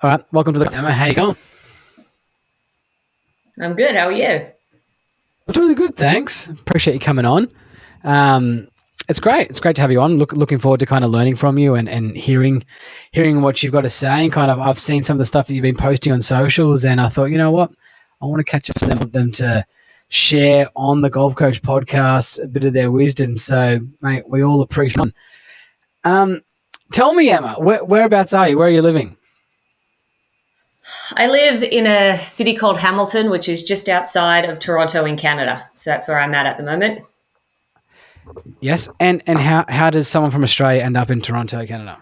All right, welcome to the Emma. How you going? I'm good. How are you? I'm really good, thanks. Appreciate you coming on. Um, it's great. It's great to have you on. Looking forward to kind of learning from you and hearing what you've got to say. And kind of, I've seen some of the stuff that you've been posting on socials, and I thought, you know what, I want to catch up with them to share on the Golf Coach podcast a bit of their wisdom. So, mate, we all appreciate it. Tell me, Emma, whereabouts are you? Where are you living? I live in a city called Hamilton, which is just outside of Toronto in Canada. So that's where I'm at the moment. Yes, and how does someone from Australia end up in Toronto, Canada?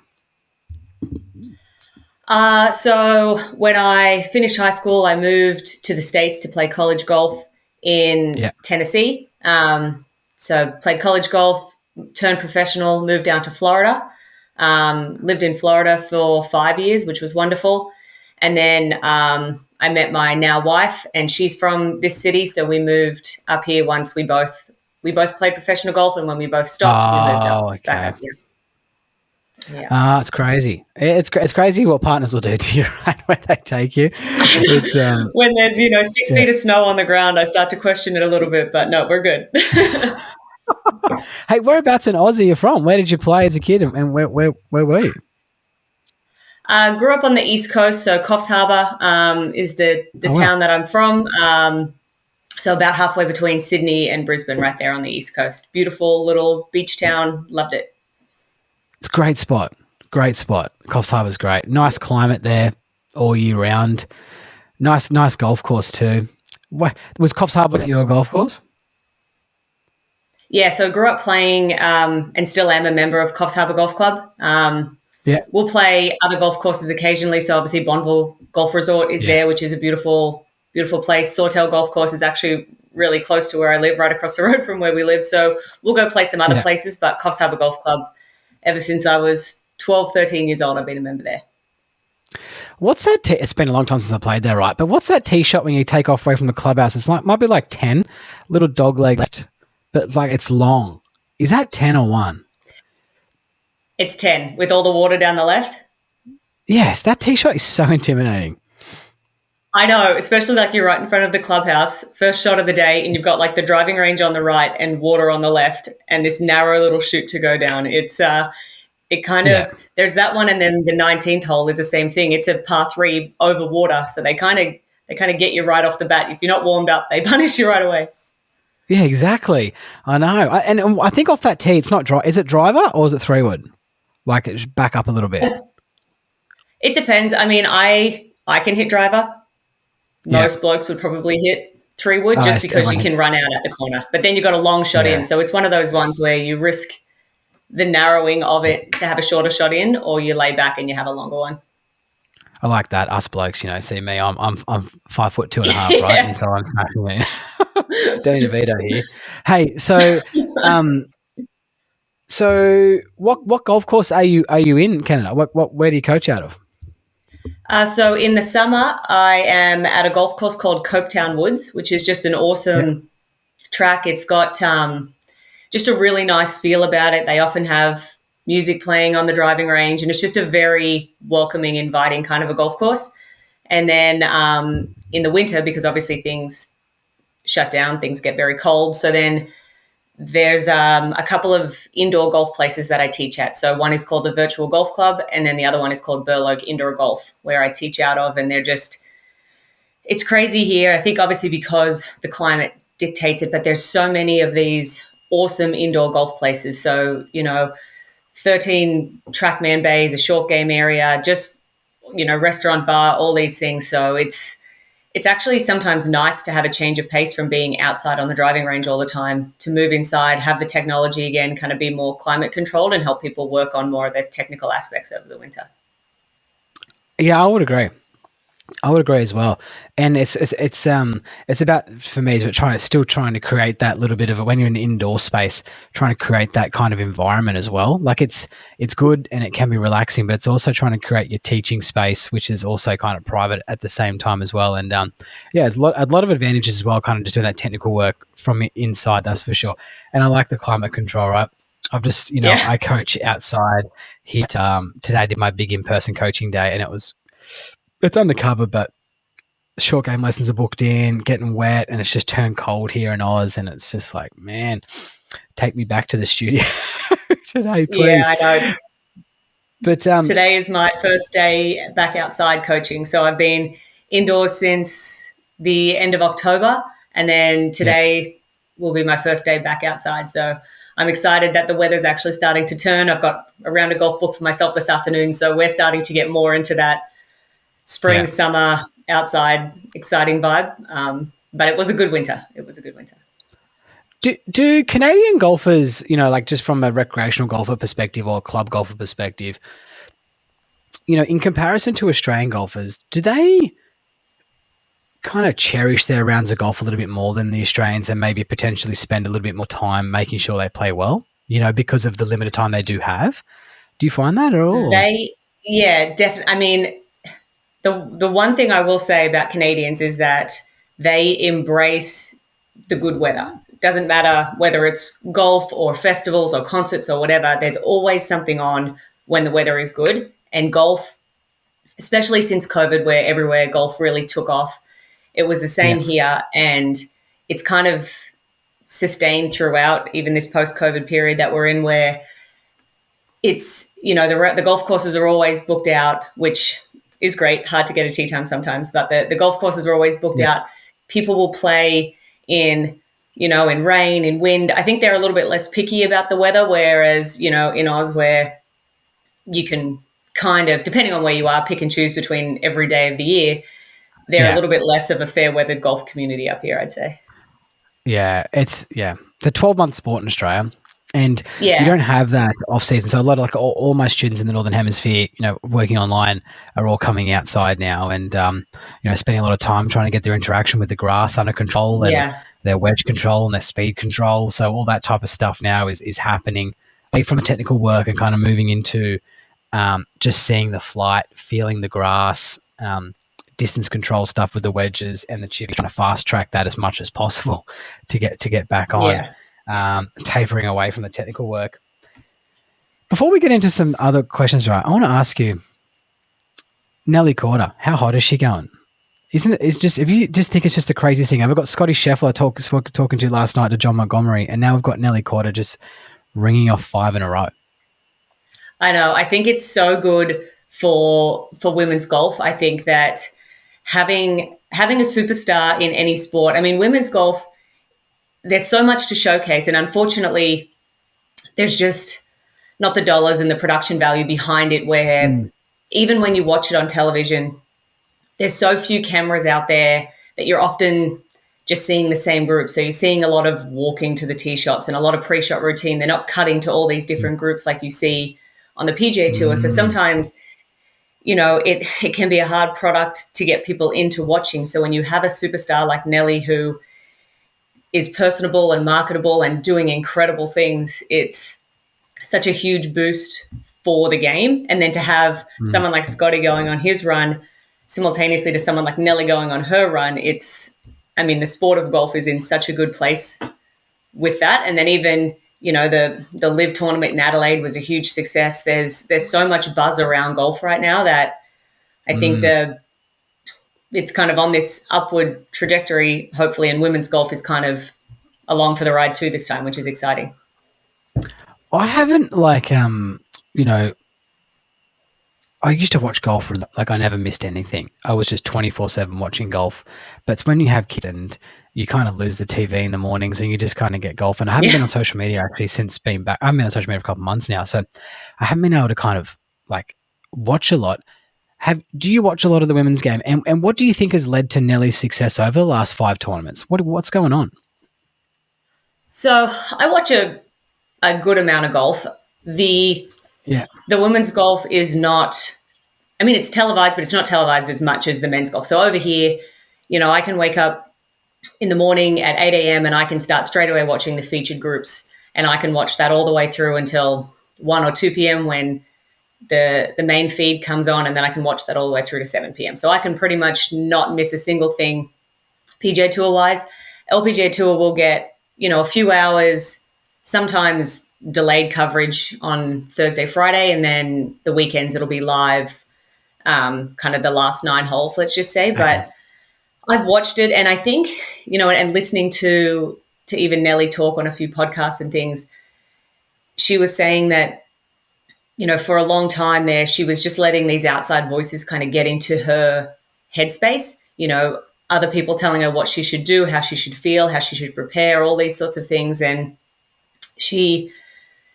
So when I finished high school, I moved to the States to play college golf in Tennessee. So played college golf, turned professional, moved down to Florida, lived in Florida for 5 years, which was wonderful. And then I met my now wife, and she's from this city. So we moved up here once we both played professional golf, and when we both stopped, we moved up back up here. Yeah. It's crazy. It's crazy what partners will do to you, right? Where they take you. It's, when there's 6 feet of snow on the ground, I start to question it a little bit. But no, we're good. Hey, whereabouts in Aussie are you from? Where did you play as a kid, and where were you? Grew up on the East Coast, so Coffs Harbour is the town that I'm from. So about halfway between Sydney and Brisbane, right there on the East Coast. Beautiful little beach town. Loved it. It's a great spot. Great spot. Coffs Harbour's great. Nice climate there all year round. Nice golf course too. Was Coffs Harbour your golf course? Yeah, so I grew up playing and still am a member of Coffs Harbour Golf Club. We'll play other golf courses occasionally. So obviously Bonneville Golf Resort is there, which is a beautiful, beautiful place. Sawtell Golf Course is actually really close to where I live, right across the road from where we live. So we'll go play some other places, but Coffs Harbour Golf Club, ever since I was 12, 13 years old, I've been a member there. What's that? It's been a long time since I played there, right? But what's that tee shot when you take off away from the clubhouse? It's like, might be like 10, little dog leg left, but like it's long. Is that 10 or 1? It's 10 with all the water down the left. Yes, that tee shot is so intimidating. I know, especially like you're right in front of the clubhouse, first shot of the day, and you've got like the driving range on the right and water on the left and this narrow little chute to go down. It's it kind of, there's that one, and then the 19th hole is the same thing. It's a par 3 over water, so they kind of get you right off the bat. If you're not warmed up, they punish you right away. Yeah, exactly. I know. And I think off that tee, it's not dry. Is it driver or is it 3-wood? Like it's back up a little bit. It depends. I mean, I can hit driver. Most blokes would probably hit 3-wood just because you can run out at the corner. But then you've got a long shot in. So it's one of those ones where you risk the narrowing of it to have a shorter shot in, or you lay back and you have a longer one. I like that. Us blokes, see me. I'm 5'2.5", right? And so I'm smashing it. Danny DeVito here. Hey, so what golf course are you in Canada? Where do you coach out of? So in the summer, I am at a golf course called Copetown Woods, which is just an awesome track. It's got just a really nice feel about it. They often have music playing on the driving range, and it's just a very welcoming, inviting kind of a golf course. And then in the winter, because obviously things shut down, things get very cold. So then there's a couple of indoor golf places that I teach at. So one is called the Virtual Golf Club, and then the other one is called Burloak Indoor Golf, where I teach out of. And it's crazy here. I think obviously because the climate dictates it, but there's so many of these awesome indoor golf places. So, 13 TrackMan bays, a short game area, just, restaurant, bar, all these things. So it's actually sometimes nice to have a change of pace from being outside on the driving range all the time, to move inside, have the technology again, kind of be more climate controlled and help people work on more of the technical aspects over the winter. Yeah, I would agree. I would agree as well. And it's about, for me, is still trying to create that little bit of when you're in the indoor space, trying to create that kind of environment as well. Like it's good and it can be relaxing, but it's also trying to create your teaching space, which is also kind of private at the same time as well. And it's a lot of advantages as well, kind of just doing that technical work from inside, that's for sure. And I like the climate control, right? I've just, I coach outside here. Today I did my big in-person coaching day, and it was it's undercover, but short game lessons are booked in, getting wet, and it's just turned cold here in Oz, and it's just like, man, take me back to the studio today, Yeah, please. I know. But Today is my first day back outside coaching. So I've been indoors since the end of October, and then yeah, today will be my first day back outside. So I'm excited that the weather's actually starting to turn. I've got a round of golf booked for myself this afternoon. So we're starting to get more into that spring, yeah. summer, outside, exciting vibe. But it was a good winter. It was a good winter. Do Canadian golfers, like just from a recreational golfer perspective or club golfer perspective, in comparison to Australian golfers, do they kind of cherish their rounds of golf a little bit more than the Australians and maybe potentially spend a little bit more time making sure they play well, because of the limited time they do have? Do you find that at all? Yeah, definitely. I mean, the one thing I will say about Canadians is that they embrace the good weather. It doesn't matter whether it's golf or festivals or concerts or whatever, there's always something on when the weather is good. And golf, especially since COVID, where everywhere golf really took off, it was the Yeah. same here. And it's kind of sustained throughout even this post COVID period that we're in, where it's, the golf courses are always booked out, which is great. Hard to get a tee time sometimes, but the golf courses are always booked Yeah. out. People will play in rain, in wind. I think they're a little bit less picky about the weather, whereas, in Oz, where you can kind of, depending on where you are, pick and choose between every day of the year, they're a Yeah. little bit less of a fair weathered golf community up here, I'd say. Yeah. It's a 12-month sport in Australia. And you Yeah. don't have that off season. So a lot of all my students in the Northern Hemisphere, working online are all coming outside now and, spending a lot of time trying to get their interaction with the grass under control and Yeah. their wedge control and their speed control. So all that type of stuff now is happening from technical work and kind of moving into just seeing the flight, feeling the grass, distance control stuff with the wedges and the chip, trying to fast track that as much as possible to get back on. Yeah. Tapering away from the technical work. Before we get into some other questions, right, I want to ask you, Nelly Corder, how hot is she going? Isn't it? It's just, if you just think it's just the craziest thing. I've got Scotty Scheffler talking to last night to John Montgomery, and now we've got Nelly Corder just ringing off 5 in a row. I know. I think it's so good for women's golf. I think that having a superstar in any sport. I mean, women's golf, there's so much to showcase, and unfortunately, there's just not the dollars and the production value behind it. Where even when you watch it on television, there's so few cameras out there that you're often just seeing the same group. So you're seeing a lot of walking to the tee shots and a lot of pre-shot routine. They're not cutting to all these different groups like you see on the PGA Tour. So sometimes, it can be a hard product to get people into watching. So when you have a superstar like Nelly, who is personable and marketable and doing incredible things, it's such a huge boost for the game. And then to have someone like Scotty going on his run simultaneously to someone like Nelly going on her run, the sport of golf is in such a good place with that. And then even, the Live tournament in Adelaide was a huge success. There's so much buzz around golf right now that I think it's kind of on this upward trajectory, hopefully, and women's golf is kind of along for the ride too this time, which is exciting. I haven't I used to watch golf, I never missed anything. I was just 24/7 watching golf. But it's when you have kids and you kind of lose the TV in the mornings and you just kind of get golf. And I haven't been on social media actually since being back. I haven't been on social media for a couple of months now. So I haven't been able to kind of watch a lot. Do you watch a lot of the women's game? And what do you think has led to Nelly's success over the last 5 tournaments? What's going on? So I watch a good amount of golf. The women's golf is not, it's televised, but it's not televised as much as the men's golf. So over here, I can wake up in the morning at 8 a.m. and I can start straight away watching the featured groups, and I can watch that all the way through until 1 or 2 p.m. when the main feed comes on, and then I can watch that all the way through to 7 p.m. So I can pretty much not miss a single thing PGA Tour wise. LPGA Tour will get, a few hours, sometimes delayed coverage on Thursday, Friday, and then the weekends it'll be live kind of the last 9 holes, let's just say. Okay. But I've watched it, and I think, and listening to even Nelly talk on a few podcasts and things, she was saying that, for a long time there, she was just letting these outside voices kind of get into her headspace, other people telling her what she should do, how she should feel, how she should prepare, all these sorts of things. And she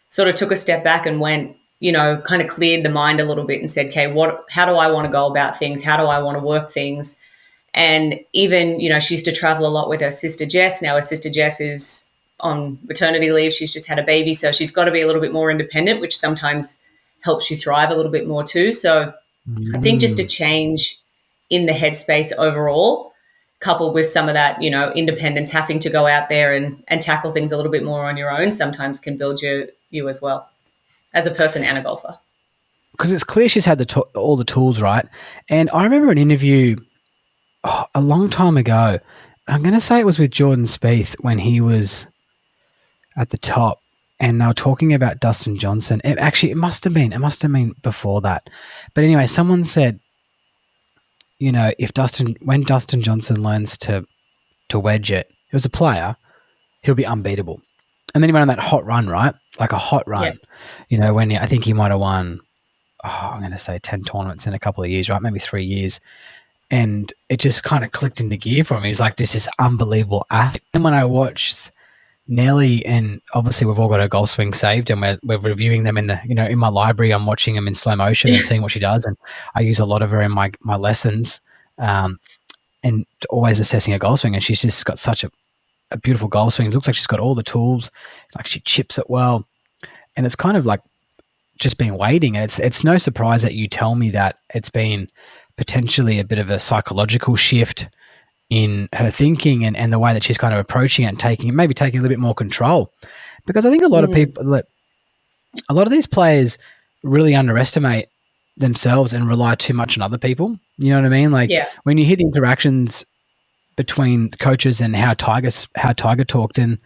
sort of took a step back and went, kind of cleared the mind a little bit and said, okay, how do I want to go about things? How do I want to work things? And even, she used to travel a lot with her sister Jess. Now her sister Jess is on maternity leave. She's just had a baby. So she's got to be a little bit more independent, which sometimes helps you thrive a little bit more too. So I think just a change in the headspace overall, coupled with some of that, independence, having to go out there and tackle things a little bit more on your own, sometimes can build you as well as a person and a golfer. Because it's clear she's had all the tools, right? And I remember an interview a long time ago. I'm going to say it was with Jordan Spieth when he was at the top, and they were talking about Dustin Johnson. It must have been before that. But anyway, someone said, when Dustin Johnson learns to wedge it, he was a player, he'll be unbeatable. And then he went on that hot run, right? Like a hot run. Yeah. When I think he might have won, I'm going to say 10 tournaments in a couple of years, right? Maybe 3 years. And it just kind of clicked into gear for him. He's like, this is unbelievable athlete. And when I watched Nelly, and obviously we've all got her golf swing saved, and we're reviewing them in in my library. I'm watching them in slow motion and seeing what she does, and I use a lot of her in my lessons, and always assessing her golf swing. And she's just got such a beautiful golf swing. It looks like she's got all the tools. Like she chips it well, and it's kind of like just been waiting. And it's no surprise that you tell me that it's been potentially a bit of a psychological shift in her thinking and the way that she's kind of approaching it and taking a little bit more control. Because I think a lot of people, a lot of these players really underestimate themselves and rely too much on other people. You know what I mean? Like when you hear the interactions between coaches and how Tiger talked, and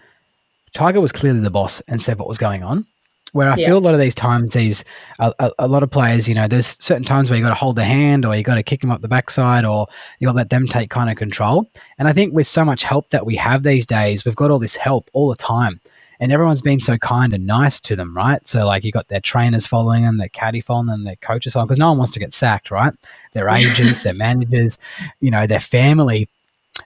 Tiger was clearly the boss and said what was going on. Where I feel a lot of these times, a lot of players, there's certain times where you got to hold their hand, or you got to kick them up the backside, or you got to let them take kind of control. And I think with so much help that we have these days, we've got all this help all the time, and everyone's been so kind and nice to them, right? So like you got their trainers following them, their caddy following them, their coaches following, because no one wants to get sacked, right? Their agents, their managers, their family.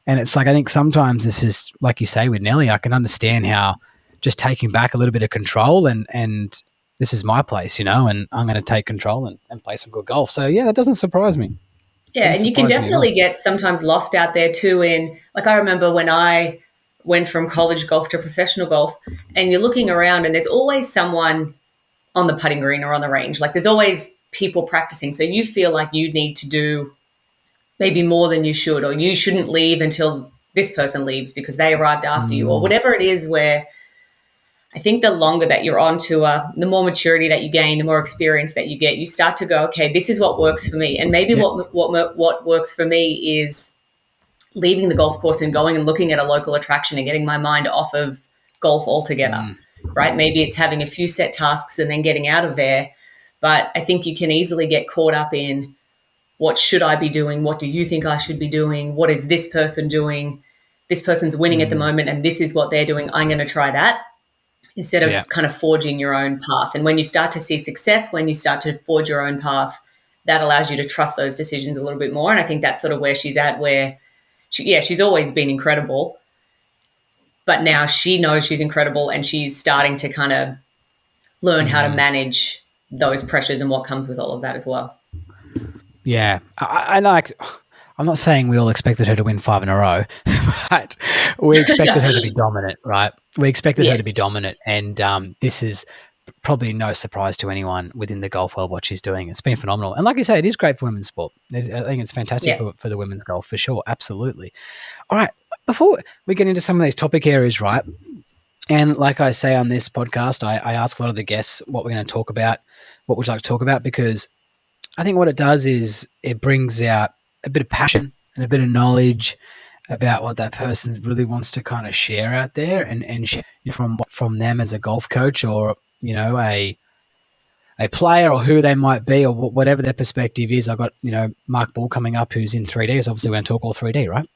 And it's like, I think sometimes this is, like you say with Nelly, I can understand how just taking back a little bit of control and this is my place, and I'm going to take control and play some good golf. So yeah, that doesn't surprise me. Yeah. And you can definitely get sometimes lost out there too. Like I remember when I went from college golf to professional golf, and you're looking around and there's always someone on the putting green or on the range. Like there's always people practicing. So you feel like you need to do maybe more than you should, or you shouldn't leave until this person leaves because they arrived after you, or whatever it is, where I think the longer that you're on tour, the more maturity that you gain, the more experience that you get, you start to go, okay, this is what works for me. And maybe what works for me is leaving the golf course and going and looking at a local attraction and getting my mind off of golf altogether, right? Maybe it's having a few set tasks and then getting out of there. But I think you can easily get caught up in, what should I be doing? What do you think I should be doing? What is this person doing? This person's winning at the moment, and this is what they're doing. I'm going to try that, instead of kind of forging your own path. And when you start to see success, when you start to forge your own path, that allows you to trust those decisions a little bit more. And I think that's sort of where she's at, where she's always been incredible, but now she knows she's incredible, and she's starting to kind of learn how to manage those pressures and what comes with all of that as well. Yeah. I like, I'm not saying we all expected her to win 5 in a row, but we expected her to be dominant, right? We expected her to be dominant. And this is probably no surprise to anyone within the golf world what she's doing. It's been phenomenal. And like you say, it is great for women's sport. I think it's fantastic for the women's golf, for sure. Absolutely. All right. Before we get into some of these topic areas, right? And like I say on this podcast, I ask a lot of the guests what we're going to talk about, what would you like to talk about, because I think what it does is it brings out a bit of passion and a bit of knowledge about what that person really wants to kind of share out there, and share from them as a golf coach, or a a player or who they might be or whatever their perspective is. I've got, Mark Ball coming up who's in 3D. So obviously we're going to talk all 3D, right?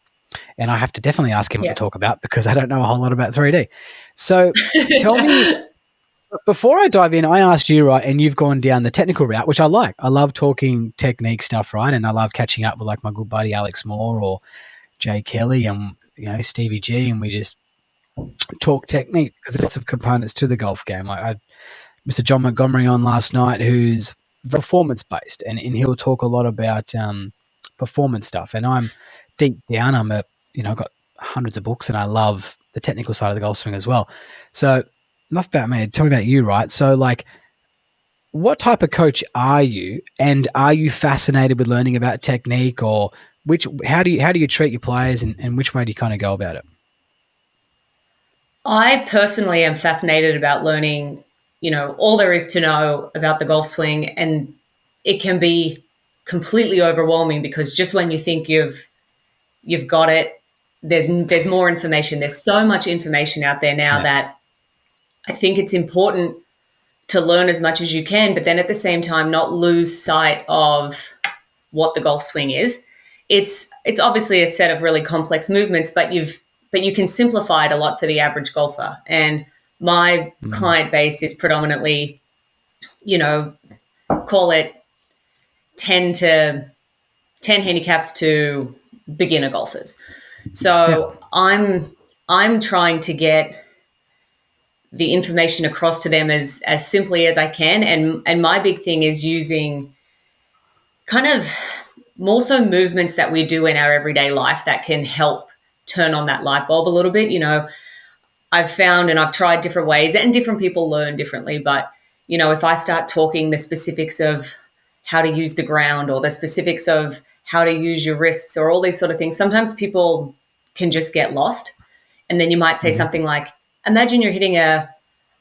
And I have to definitely ask him what to talk about because I don't know a whole lot about 3D. So tell me, before I dive in, I asked you, right, and you've gone down the technical route, which I like. I love talking technique stuff, right? And I love catching up with like my good buddy Alex Moore or Jay Kelly and, Stevie G, and we just talk technique because there's lots of components to the golf game. I Mr. John Montgomery on last night, who's performance based, and he'll talk a lot about performance stuff. And I'm deep down, I've got hundreds of books, and I love the technical side of the golf swing as well. So enough about me. Tell me about you, right? So like, what type of coach are you, and are you fascinated with learning about technique, or how do you treat your players, and which way do you kind of go about it? I personally am fascinated about learning, all there is to know about the golf swing, and it can be completely overwhelming because just when you think you've got it, there's more information. There's so much information out there now that I think it's important to learn as much as you can, but then at the same time not lose sight of what the golf swing is. It's obviously a set of really complex movements, but you can simplify it a lot for the average golfer. And my client base is predominantly, call it 10 handicaps to beginner golfers. So I'm trying to get the information across to them as simply as I can. And my big thing is using kind of more so movements that we do in our everyday life that can help turn on that light bulb a little bit. I've found, and I've tried different ways, and different people learn differently. But, if I start talking the specifics of how to use the ground or the specifics of how to use your wrists or all these sort of things, sometimes people can just get lost. And then you might say something like, imagine you're hitting a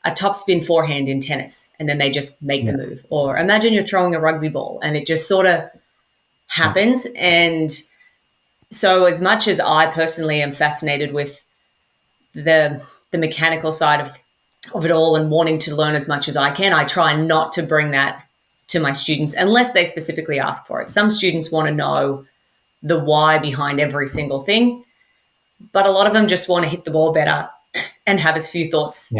topspin forehand in tennis, and then they just make the move. Or imagine you're throwing a rugby ball and it just sort of happens. And so as much as I personally am fascinated with the mechanical side of it all and wanting to learn as much as I can, I try not to bring that to my students unless they specifically ask for it. Some students want to know the why behind every single thing, but a lot of them just want to hit the ball better and have as few thoughts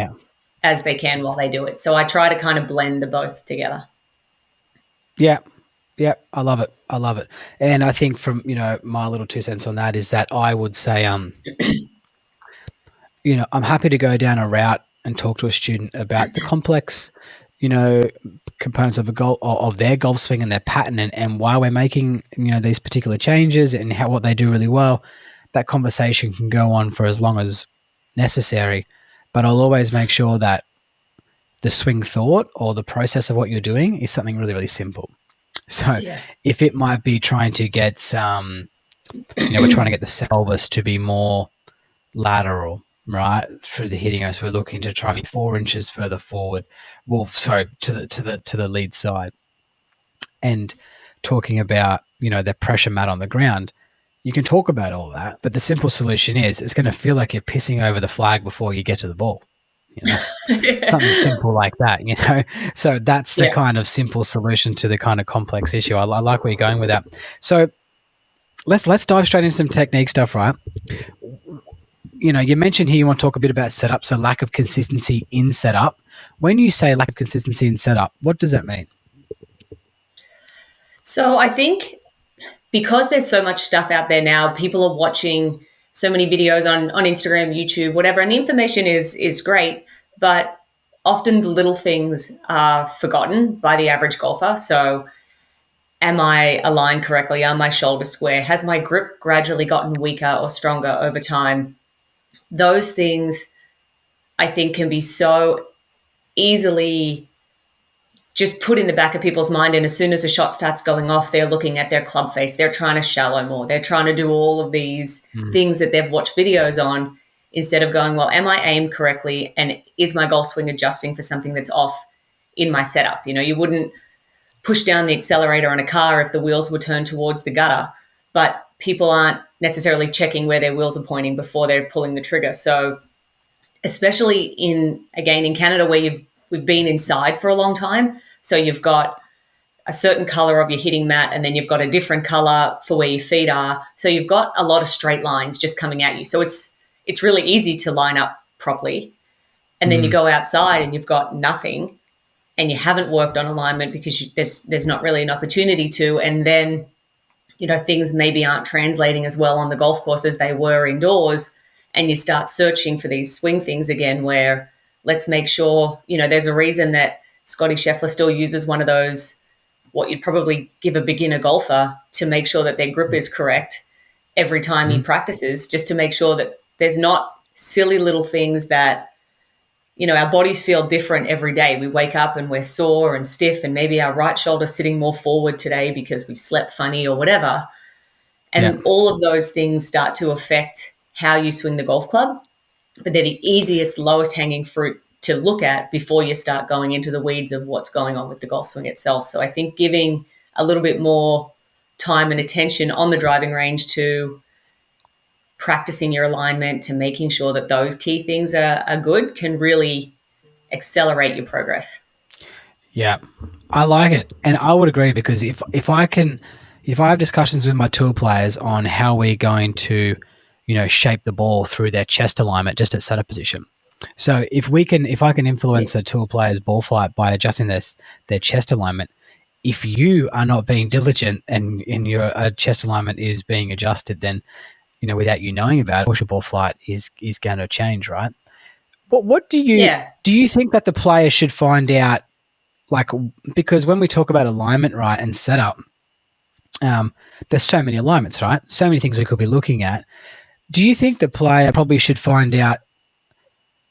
as they can while they do it. So I try to kind of blend the both together. Yeah. Yeah. I love it. And I think from, my little 2 cents on that is that I would say, I'm happy to go down a route and talk to a student about the complex, components of their golf swing and their pattern, and why we're making, these particular changes and what they do really well. That conversation can go on for as long as necessary, but I'll always make sure that the swing thought or the process of what you're doing is something really, really simple. So if it might be trying to get we're trying to get the pelvis to be more lateral, right, through the hitting. So we're looking to try to be 4 inches further forward. Well, sorry, to the lead side, and talking about the pressure mat on the ground. You can talk about all that, but the simple solution is it's going to feel like you're pissing over the flag before you get to the ball. Something simple like that. So that's the kind of simple solution to the kind of complex issue. I like where you're going with that. So let's dive straight into some technique stuff, right? You mentioned here you want to talk a bit about setup, so lack of consistency in setup. When you say lack of consistency in setup, what does that mean? So I think because there's so much stuff out there now, people are watching so many videos on Instagram, YouTube, whatever, and the information is great, but often the little things are forgotten by the average golfer. So am I aligned correctly? Are my shoulders square? Has my grip gradually gotten weaker or stronger over time? Those things I think can be so easily just put in the back of people's mind. And as soon as a shot starts going off, they're looking at their club face. They're trying to shallow more. They're trying to do all of these things that they've watched videos on instead of going, well, am I aimed correctly? And is my golf swing adjusting for something that's off in my setup? You wouldn't push down the accelerator on a car if the wheels were turned towards the gutter, but people aren't necessarily checking where their wheels are pointing before they're pulling the trigger. So especially in Canada where we've been inside for a long time, So you've got a certain color of your hitting mat, and then you've got a different color for where your feet are. So you've got a lot of straight lines just coming at you. So it's really easy to line up properly. And then you go outside and you've got nothing, and you haven't worked on alignment because there's not really an opportunity to. And then, things maybe aren't translating as well on the golf course as they were indoors. And you start searching for these swing things again, where let's make sure, there's a reason that Scotty Scheffler still uses one of those, what you'd probably give a beginner golfer to make sure that their grip is correct every time he practices, just to make sure that there's not silly little things that, our bodies feel different every day. We wake up and we're sore and stiff, and maybe our right shoulder's sitting more forward today because we slept funny or whatever. And all of those things start to affect how you swing the golf club. But they're the easiest, lowest hanging fruit to look at before you start going into the weeds of what's going on with the golf swing itself. So I think giving a little bit more time and attention on the driving range to practicing your alignment, to making sure that those key things are good, can really accelerate your progress. Yeah, I like it, and I would agree, because if I have discussions with my tour players on how we're going to, shape the ball through their chest alignment just at setup position. So if I can influence a tour player's ball flight by adjusting their chest alignment, if you are not being diligent and your chest alignment is being adjusted, then without you knowing about it, of course your ball flight is going to change, right? What do you think that the player should find out? Like, because when we talk about alignment, right, and setup, there's so many alignments, right? So many things we could be looking at. Do you think the player probably should find out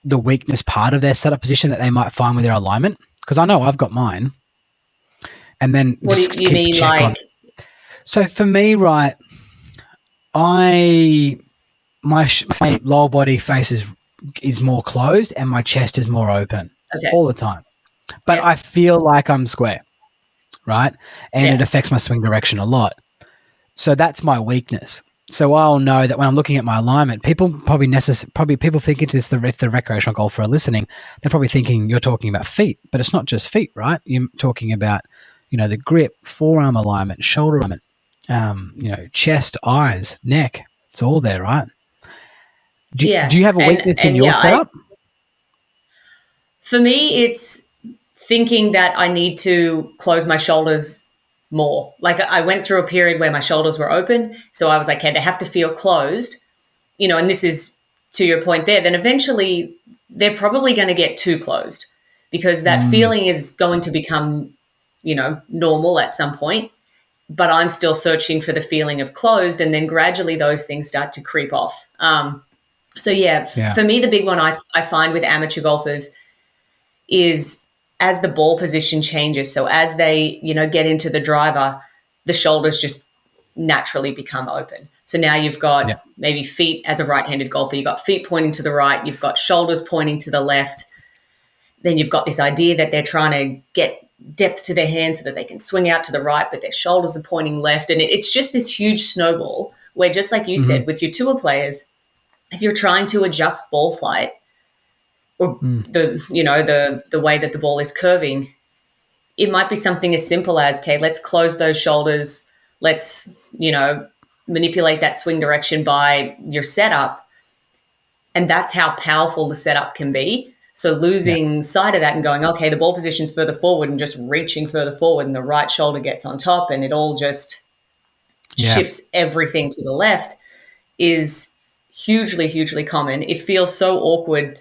the weakness part of their setup position that they might find with their alignment? Because I know I've got mine. And then what do you mean, like? So for me, right, my lower body face is more closed and my chest is more open all the time. But I feel like I'm square, right? And it affects my swing direction a lot. So that's my weakness. So I'll know that when I'm looking at my alignment, people probably think it's this, if the recreational golfer are listening, they're probably thinking you're talking about feet, but it's not just feet, right? You're talking about, the grip, forearm alignment, shoulder alignment, chest, eyes, neck. It's all there, right? Do you have a weakness in your setup? For me, it's thinking that I need to close my shoulders more. Like, I went through a period where my shoulders were open. So I was like, okay, they have to feel closed, and this is to your point there. Then eventually they're probably going to get too closed, because that feeling is going to become, normal at some point. But I'm still searching for the feeling of closed. And then gradually those things start to creep off. For me, the big one I find with amateur golfers is, as the ball position changes, so as they, get into the driver, the shoulders just naturally become open. So now you've got maybe feet, as a right-handed golfer, you've got feet pointing to the right, you've got shoulders pointing to the left. Then you've got this idea that they're trying to get depth to their hands so that they can swing out to the right, but their shoulders are pointing left. And it's just this huge snowball where, just like you said, with your tour players, if you're trying to adjust ball flight, or the way that the ball is curving, it might be something as simple as, okay, let's close those shoulders. Let's, manipulate that swing direction by your setup. And that's how powerful the setup can be. So losing sight of that and going, okay, the ball position's further forward, and just reaching further forward, and the right shoulder gets on top, and it all just shifts everything to the left, is hugely, hugely common. It feels so awkward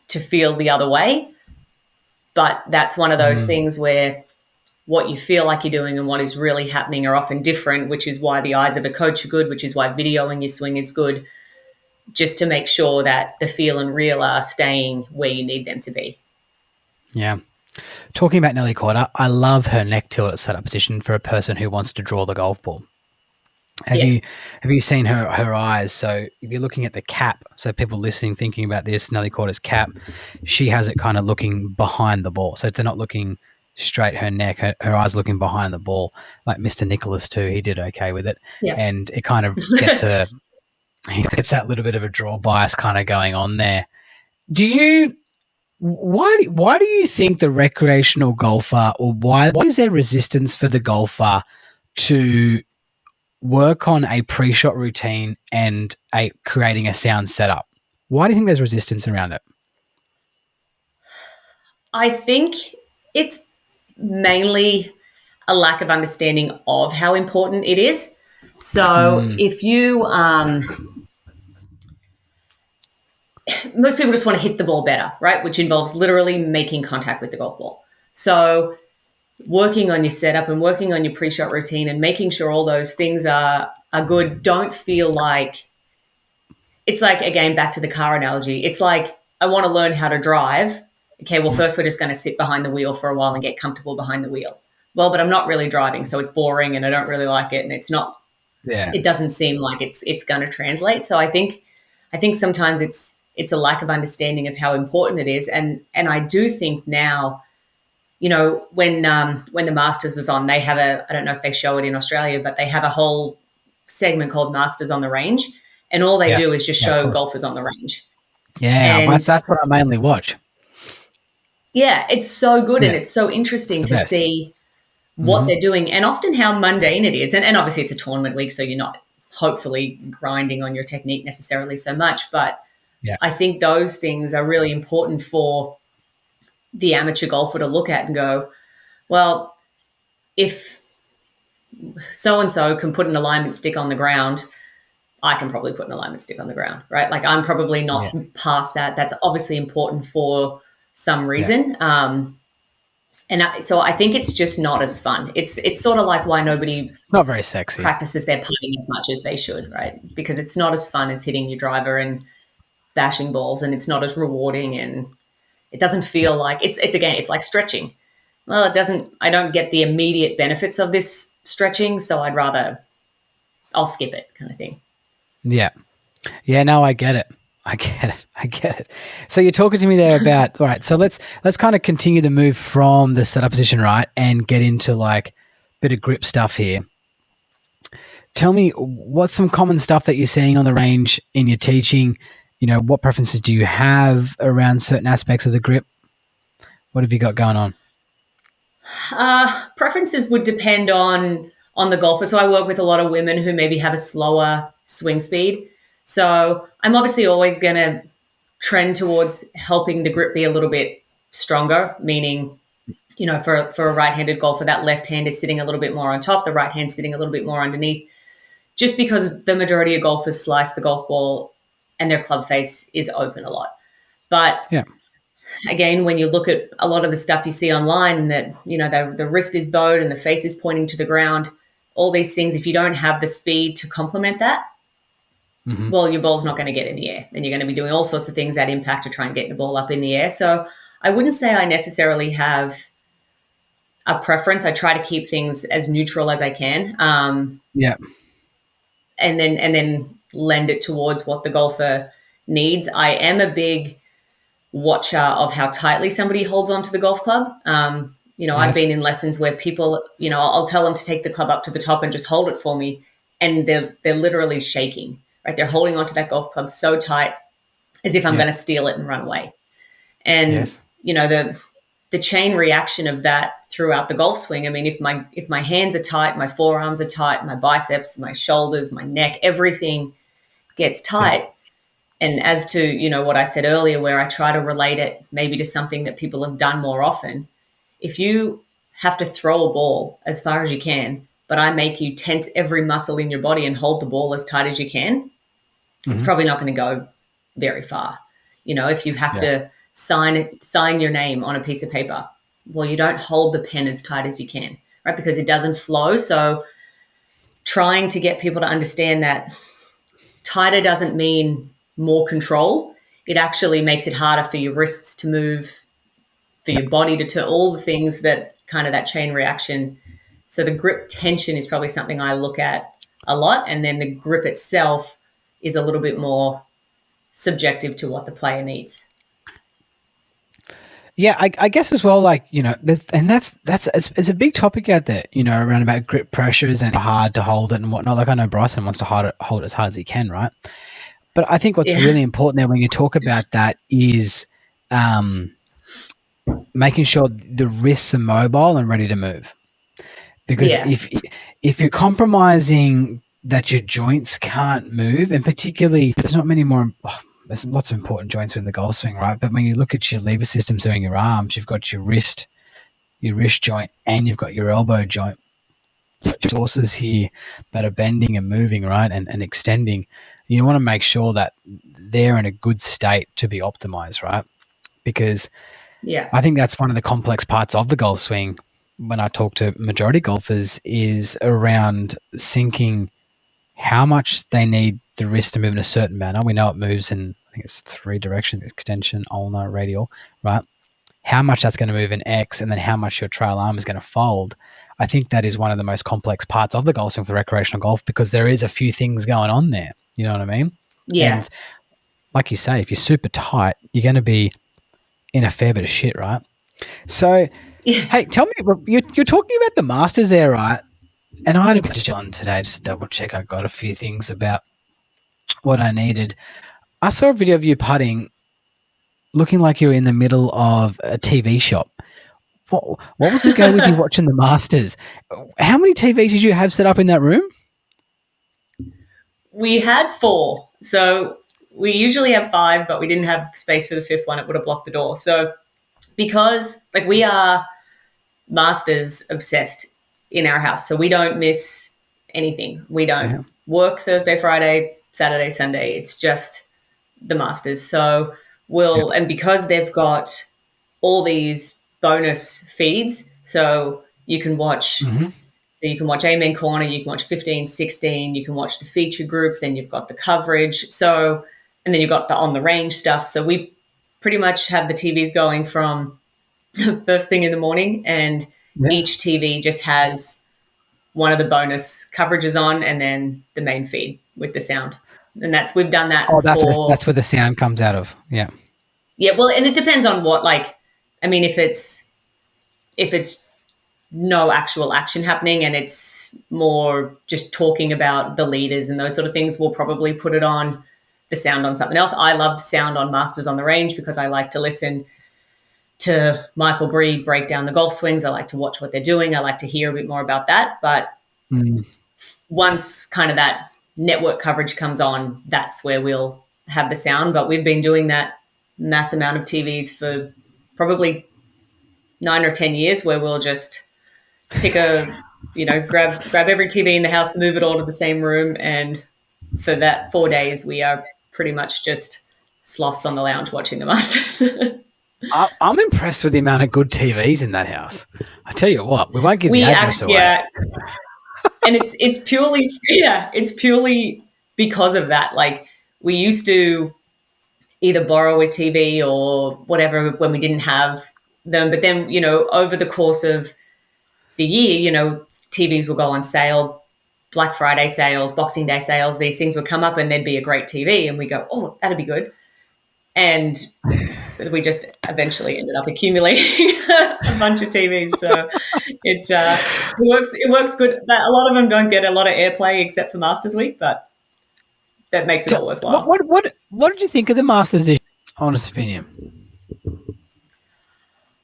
to feel the other way, but that's one of those things where what you feel like you're doing and what is really happening are often different, which is why the eyes of a coach are good, which is why videoing your swing is good, just to make sure that the feel and reel are staying where you need them to be. Yeah. Talking about Nelly Corder, I love her neck tilt at setup position for a person who wants to draw the golf ball. Have you seen her eyes? So if you're looking at the cap, so people listening, thinking about this, Nelly Corder's cap, she has it kind of looking behind the ball. So they're not looking straight her neck, her eyes looking behind the ball. Like Mr. Nicholas too, he did okay with it. Yeah. And it kind of gets her, he gets that little bit of a draw bias kind of going on there. Do you Why do you think the recreational golfer, or why is there resistance for the golfer to work on a pre-shot routine and creating a sound setup? Why do you think there's resistance around it? I think it's mainly a lack of understanding of how important it is. So if you, most people just want to hit the ball better, right? Which involves literally making contact with the golf ball. So working on your setup and working on your pre-shot routine and making sure all those things are good. Don't feel like, it's like, again, back to the car analogy. It's like, I want to learn how to drive. Okay, well, first we're just going to sit behind the wheel for a while and get comfortable behind the wheel. Well, but I'm not really driving, so it's boring and I don't really like it, and it's not. Yeah. It doesn't seem like it's going to translate. So I think sometimes it's a lack of understanding of how important it is, and I do think now, when the Masters was on, they have I don't know if they show it in Australia, but they have a whole segment called Masters on the Range, and all they do is just show golfers on the range. Yeah, and that's what I mainly watch. Yeah, it's so good, and it's so interesting to see what they're doing, and often how mundane it is. And obviously it's a tournament week, so you're not hopefully grinding on your technique necessarily so much. But I think those things are really important for the amateur golfer to look at and go, well, if so-and-so can put an alignment stick on the ground, I can probably put an alignment stick on the ground, right? Like, I'm probably not past that. That's obviously important for some reason. So I think it's just not as fun. It's sort of like why nobody it's not very sexy practices their putting as much as they should, right? Because it's not as fun as hitting your driver and bashing balls, and it's not as rewarding, and it doesn't feel like it's like stretching. Well, I don't get the immediate benefits of this stretching, so I'll skip it, kind of thing. Yeah. No, I get it. So you're talking to me there about, all right, so let's kind of continue the move from the setup position, right, and get into like a bit of grip stuff here. Tell me, what's some common stuff that you're seeing on the range in your teaching? What preferences do you have around certain aspects of the grip? What have you got going on? Preferences would depend on the golfer. So I work with a lot of women who maybe have a slower swing speed. So I'm obviously always going to trend towards helping the grip be a little bit stronger, meaning, for a right-handed golfer, that left hand is sitting a little bit more on top, the right hand sitting a little bit more underneath, just because the majority of golfers slice the golf ball and their club face is open a lot. But again, when you look at a lot of the stuff you see online, that, the wrist is bowed and the face is pointing to the ground, all these things, if you don't have the speed to complement that, well, your ball's not going to get in the air. Then you're going to be doing all sorts of things at impact to try and get the ball up in the air. So I wouldn't say I necessarily have a preference. I try to keep things as neutral as I can. And then lend it towards what the golfer needs. I am a big watcher of how tightly somebody holds onto the golf club. I've been in lessons where people, I'll tell them to take the club up to the top and just hold it for me, and they're literally shaking. Right, they're holding onto that golf club so tight, as if I'm going to steal it and run away. And the chain reaction of that throughout the golf swing. I mean, if my hands are tight, my forearms are tight, my biceps, my shoulders, my neck, everything gets tight. And as to what I said earlier, where I try to relate it maybe to something that people have done more often, if you have to throw a ball as far as you can, but I make you tense every muscle in your body and hold the ball as tight as you can, it's probably not going to go very far. If you have to sign your name on a piece of paper, well, you don't hold the pen as tight as you can, right? Because it doesn't flow. So trying to get people to understand that tighter doesn't mean more control. It actually makes it harder for your wrists to move, for your body to turn, all the things that kind of that chain reaction. So the grip tension is probably something I look at a lot. And then the grip itself is a little bit more subjective to what the player needs. Yeah, I guess as well, like, it's a big topic out there, around about grip pressures and how hard to hold it and whatnot. Like, I know Bryson wants to hold it as hard as he can, right? But I think what's really important there when you talk about that is making sure the wrists are mobile and ready to move. Because Yeah. if you're compromising that your joints can't move, and particularly there's not many more. There's lots of important joints in the golf swing, right? But when you look at your lever systems doing your arms, you've got your wrist joint, and you've got your elbow joint. So forces here that are bending and moving, right, and extending. You want to make sure that they're in a good state to be optimized, right? Because Yeah. I think that's one of the complex parts of the golf swing when I talk to majority golfers is around syncing how much they need the wrist to move in a certain manner. We know it moves in, I think it's 3 directions: extension, ulnar, radial, right? How much that's going to move in X, and then how much your trail arm is going to fold. I think that is one of the most complex parts of the golf swing for recreational golf, because there is a few things going on there. You know what I mean? Yeah. And like you say, if you're super tight, you're going to be in a fair bit of shit, right? So, Yeah. hey, tell me, you're talking about the Masters there, right? And I had a bit on today just to double check. I got a few things about what I needed. I saw a video of you putting, looking like you were in the middle of a TV shop. What was the go with you watching the Masters? How many TVs did you have set up in that room? We had 4. So we usually have 5, but we didn't have space for the 5th one. It would have blocked the door. So because like we are Masters obsessed in our house, so we don't miss anything. We don't Yeah. work Thursday, Friday, Saturday, Sunday. It's just the Masters. So Yeah. and because they've got all these bonus feeds, so you can watch Mm-hmm. so you can watch Amen Corner, you can watch 15, 16, you can watch the feature groups, then you've got the coverage. So, and then you've got the on the range stuff. So we pretty much have the TVs going from first thing in the morning, and Yeah. each TV just has one of the bonus coverages on, and then the main feed with the sound. And we've done that Oh, for, that's where the sound comes out of. Yeah. yeah, well, and it depends on what, like, I mean, if it's no actual action happening and it's more just talking about the leaders and those sort of things, we'll probably put it on the sound on something else. I love the sound on Masters on the Range because I like to listen to Michael Breed break down the golf swings. I like to watch what they're doing. I like to hear a bit more about that. But once kind of that network coverage comes on, that's where we'll have the sound. But we've been doing that mass amount of TVs for probably 9 or 10 years, where we'll just pick grab every TV in the house, move it all to the same room, and for that 4 days, we are pretty much just sloths on the lounge watching the Masters. I'm impressed with the amount of good TVs in that house. I tell you what, we won't give the address away. Yeah, and it's purely because of that. Like, we used to either borrow a TV or whatever when we didn't have them, but then over the course of the year, TVs will go on sale, Black Friday sales, Boxing Day sales. These things would come up, and there'd be a great TV, and we go, "Oh, that'd be good," and we just eventually ended up accumulating a bunch of TVs. So it works. It works good. A lot of them don't get a lot of airplay except for Masters Week, but that makes it all worthwhile. What did you think of the Masters this year? Honest opinion.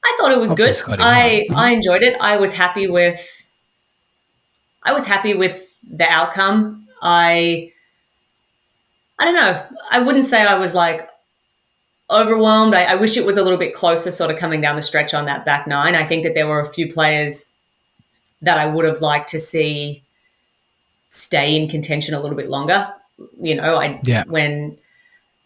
I thought it was Obviously, good. Scotty I enjoyed it. I was happy with the outcome. I don't know. I wouldn't say I was like overwhelmed. I wish it was a little bit closer, sort of coming down the stretch on that back nine. I think that there were a few players that I would have liked to see stay in contention a little bit longer. When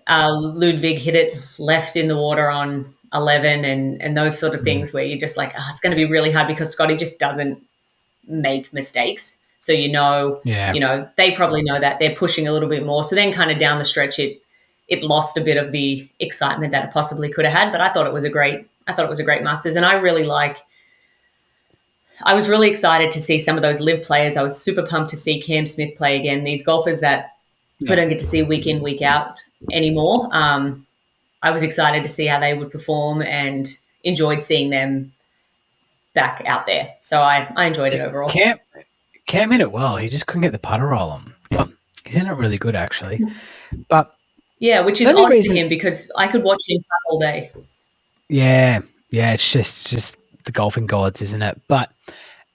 Ludwig hit it left in the water on 11 and those sort of things, where you're just like, it's going to be really hard because Scotty just doesn't make mistakes. So they probably know that they're pushing a little bit more. So then kind of down the stretch, it lost a bit of the excitement that it possibly could have had. But I thought it was a great Masters, and I was really excited to see some of those live players. I was super pumped to see Cam Smith play again. These golfers that we don't get to see week in, week out anymore. I was excited to see how they would perform and enjoyed seeing them back out there. So I enjoyed it overall. Cam hit it well. He just couldn't get the putter roll on. He's in it really good, actually. But yeah, which is odd to him because I could watch him all day. Yeah. Yeah, it's just the golfing gods, isn't it? But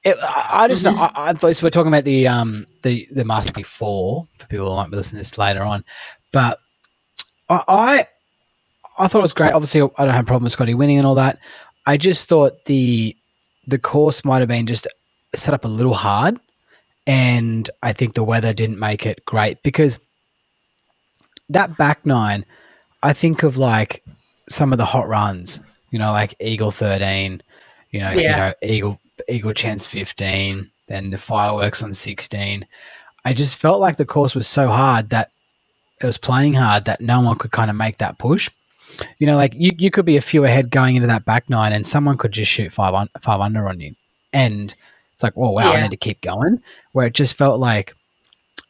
I just know. Hmm. I thought so we're talking about the Master before for people who might be listening to this later on, but I I thought it was great. Obviously, I don't have a problem with Scotty winning and all that. I just thought the course might have been just set up a little hard, and I think the weather didn't make it great because that back nine. I think of like some of the hot runs, like Eagle 13, Yeah, Eagle Chance 15, then the fireworks on 16. I just felt like the course was so hard that it was playing hard that no one could kind of make that push. Like you could be a few ahead going into that back nine and someone could just shoot five under on you. And it's like, oh, wow, I yeah, need to keep going. Where it just felt like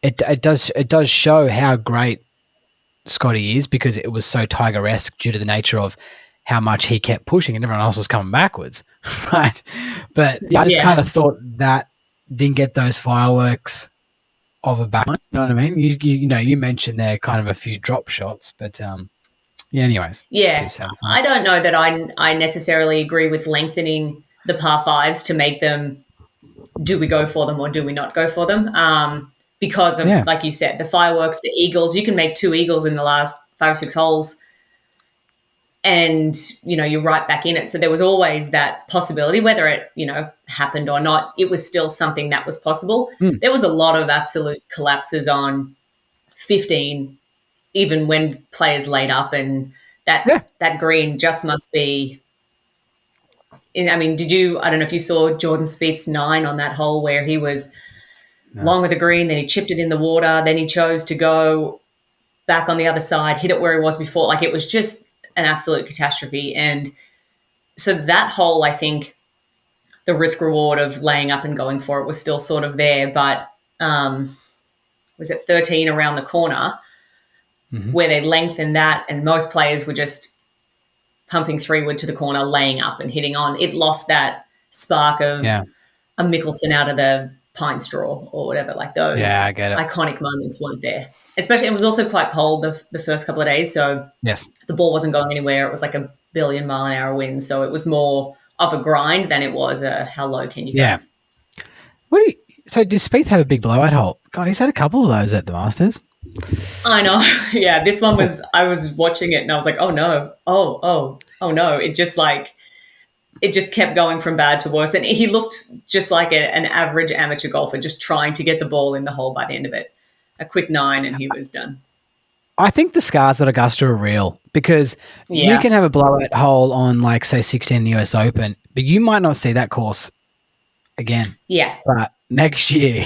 it does show how great Scotty is because it was so Tiger-esque due to the nature of how much he kept pushing and everyone else was coming backwards, right? But yeah, I just kind yeah, of thought that didn't get those fireworks of a back. You know what I mean? You mentioned there kind of a few drop shots, but yeah. Anyways, yeah. 2 cents. I don't know that I necessarily agree with lengthening the par fives to make them. Do we go for them or do we not go for them? Because of, Yeah, like you said, the fireworks, the eagles. You can make two eagles in the last 5 or 6 holes, and you're right back in it. So there was always that possibility, whether it happened or not. It was still something that was possible. mm, There was a lot of absolute collapses on 15, even when players laid up, and that yeah. that green just must be. I mean, did you? I don't know if you saw Jordan Spieth's 9 on that hole where he was No. long with the green, then he chipped it in the water, then he chose to go back on the other side, hit it where he was before. Like, it was just an absolute catastrophe. And so that hole, I think the risk reward of laying up and going for it was still sort of there. But was it 13 around the corner Mm-hmm. where they lengthened that, and most players were just pumping 3-wood to the corner, laying up and hitting on. It lost that spark of Yeah, a Mickelson out of the pine straw or whatever. Like, yeah. I those get it. iconic moments weren't there. Especially, it was also quite cold the first couple of days, so Yes. the ball wasn't going anywhere. It was like a billion-mile-an-hour wind, so it was more of a grind than it was a how low can you go. Yeah. What do you? So did Spieth have a big blowout hole? God, he's had a couple of those at the Masters. I know. Yeah, this one was. I was watching it and I was like, oh no, oh no. It just kept going from bad to worse, and he looked just like an average amateur golfer, just trying to get the ball in the hole by the end of it. A quick 9, and he was done. I think the scars at Augusta are real because you Yeah, can have a blowout hole on, like, say, 16 in the US Open, but you might not see that course again. yeah, But next year,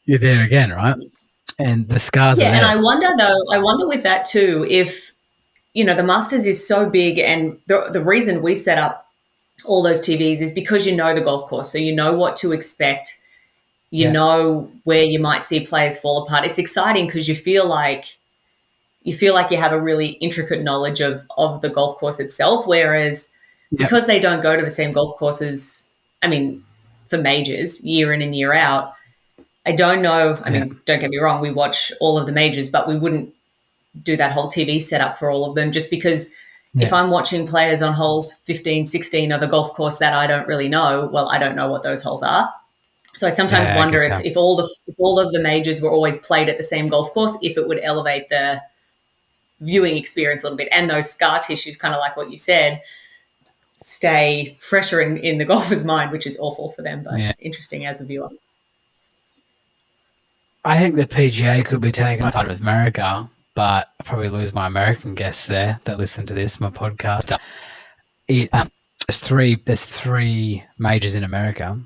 you're there again, right? And the scars are yeah. And there. I wonder though. I wonder with that too if the Masters is so big, and the reason we set up all those TVs is because the golf course, so you know what to expect. You Yeah. know where you might see players fall apart. It's exciting because you have a really intricate knowledge of the golf course itself. Whereas Yeah. because they don't go to the same golf courses, I mean, for majors year in and year out, I don't know. I Yeah. mean, don't get me wrong, we watch all of the majors, but we wouldn't do that whole TV setup for all of them just because if Yeah. I'm watching players on holes 15, 16 of a golf course that I don't really know, well, I don't know what those holes are. So I sometimes Yeah. I wonder get if, you. if all of the majors were always played at the same golf course, if it would elevate the viewing experience a little bit, and those scar tissues, kind of like what you said, stay fresher in the golfer's mind, which is awful for them, but Yeah. interesting as a viewer. I think the PGA could be taken on side with America, but I probably lose my American guests there that listen to this, my podcast. It, there's three majors in America.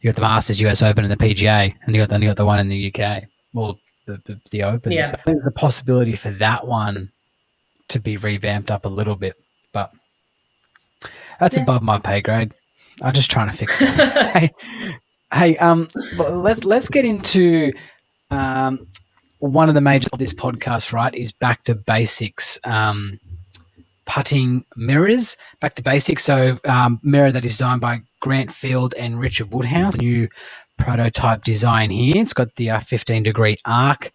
You got the Masters, US Open, and the PGA, and you got the one in the UK. Well, the Open. Yeah. So I think there's a possibility for that one to be revamped up a little bit, but that's Yeah. above my pay grade. I'm just trying to fix it. hey, let's get into one of the majors of this podcast. Right, is back to basics. Putting mirrors, back to basics. So mirror that is designed by Grant Field and Richard Woodhouse. New prototype design here. It's got the 15-degree arc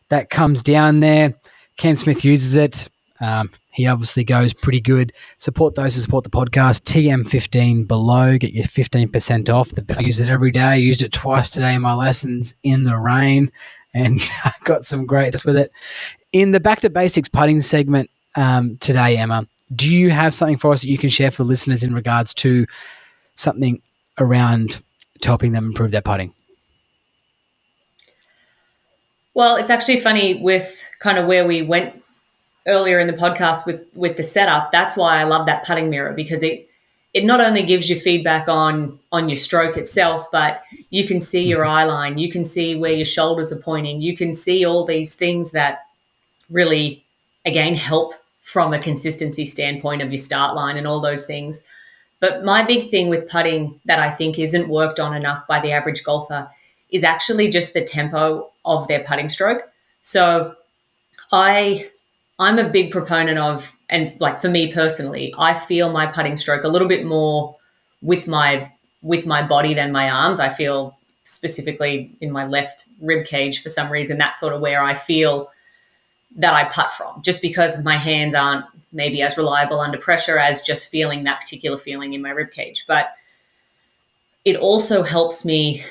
that comes down there. Cam Smith uses it. He obviously goes pretty good. Support those who support the podcast. TM15 below. Get your 15% off. I use it every day. I used it twice today in my lessons in the rain, and I got some great stuff with it. In the Back to Basics putting segment today, Emma, do you have something for us that you can share for the listeners in regards to something around helping them improve their putting? Well, it's actually funny with kind of where we went earlier in the podcast with the setup. That's why I love that putting mirror, because it not only gives you feedback on your stroke itself, but you can see your eye line, you can see where your shoulders are pointing, you can see all these things that really, again, help from a consistency standpoint of your start line and all those things. But my big thing with putting that I think isn't worked on enough by the average golfer is actually just the tempo of their putting stroke. So I'm a big proponent of, and like for me personally, I feel my putting stroke a little bit more with my body than my arms. I feel specifically in my left rib cage for some reason. That's sort of where I feel that I putt from, just because my hands aren't maybe as reliable under pressure as just feeling that particular feeling in my rib cage. But it also helps me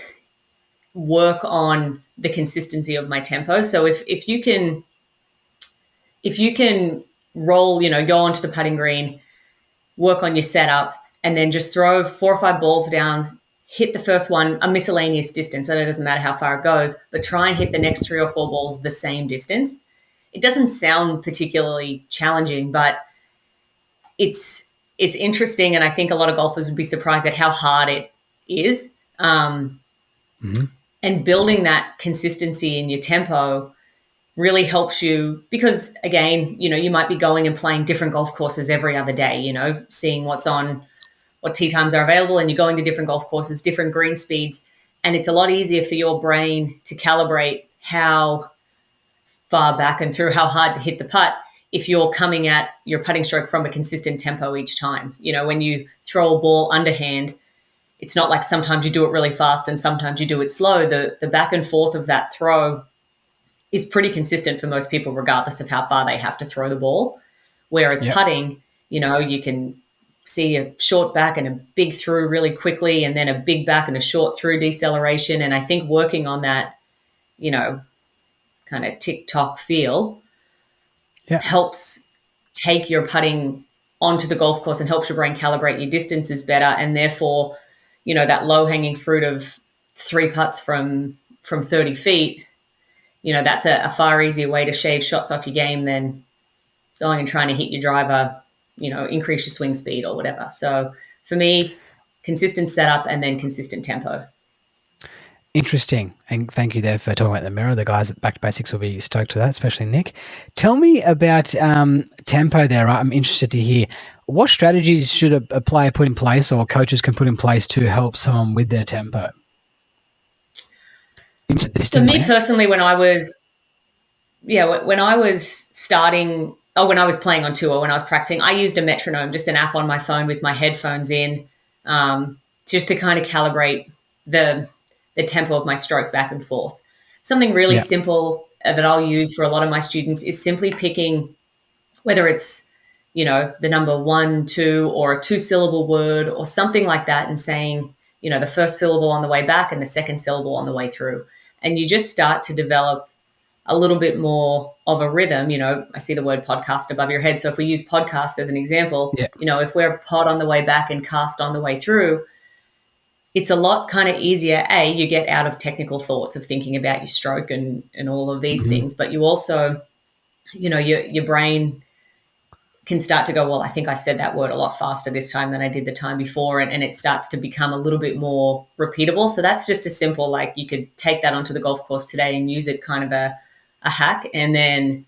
work on the consistency of my tempo. So if you can roll, go onto the putting green, work on your setup, and then just throw 4 or 5 balls down, hit the first one a miscellaneous distance, and it doesn't matter how far it goes, but try and hit the next 3 or 4 balls the same distance. It doesn't sound particularly challenging, but it's interesting, and I think a lot of golfers would be surprised at how hard it is. And building that consistency in your tempo really helps you, because again, you might be going and playing different golf courses every other day, seeing what tee times are available, and you're going to different golf courses, different green speeds. And it's a lot easier for your brain to calibrate how far back and through how hard to hit the putt if you're coming at your putting stroke from a consistent tempo each time. When you throw a ball underhand, it's not like sometimes you do it really fast and sometimes you do it slow. The back and forth of that throw is pretty consistent for most people, regardless of how far they have to throw the ball. Whereas putting, you can see a short back and a big through really quickly, and then a big back and a short through deceleration. And I think working on that, kind of tick-tock feel helps take your putting onto the golf course and helps your brain calibrate your distances better. And therefore, that low-hanging fruit of 3 putts from 30 feet, that's a far easier way to shave shots off your game than going and trying to hit your driver, increase your swing speed or whatever. So for me, consistent setup and then consistent tempo. Interesting. And thank you there for talking about the mirror. The guys at Back to Basics will be stoked for that, especially Nick. Tell me about tempo there. I'm interested to hear what strategies should a player put in place, or coaches can put in place, to help someone with their tempo? For me personally, when I was starting, when I was playing on tour, when I was practicing, I used a metronome, just an app on my phone with my headphones in, just to kind of calibrate the tempo of my stroke back and forth. Something really simple that I'll use for a lot of my students is simply picking, whether it's, the number 1, 2, or a 2-syllable word or something like that, and saying, the first syllable on the way back and the second syllable on the way through. And you just start to develop a little bit more of a rhythm. I see the word podcast above your head. So if we use podcast as an example, if we're pod on the way back and cast on the way through, it's a lot kind of easier. You get out of technical thoughts of thinking about your stroke and all of these things, but you also, your brain can start to go, well, I think I said that word a lot faster this time than I did the time before. And it starts to become a little bit more repeatable. So that's just a simple, like, you could take that onto the golf course today and use it kind of a hack. And then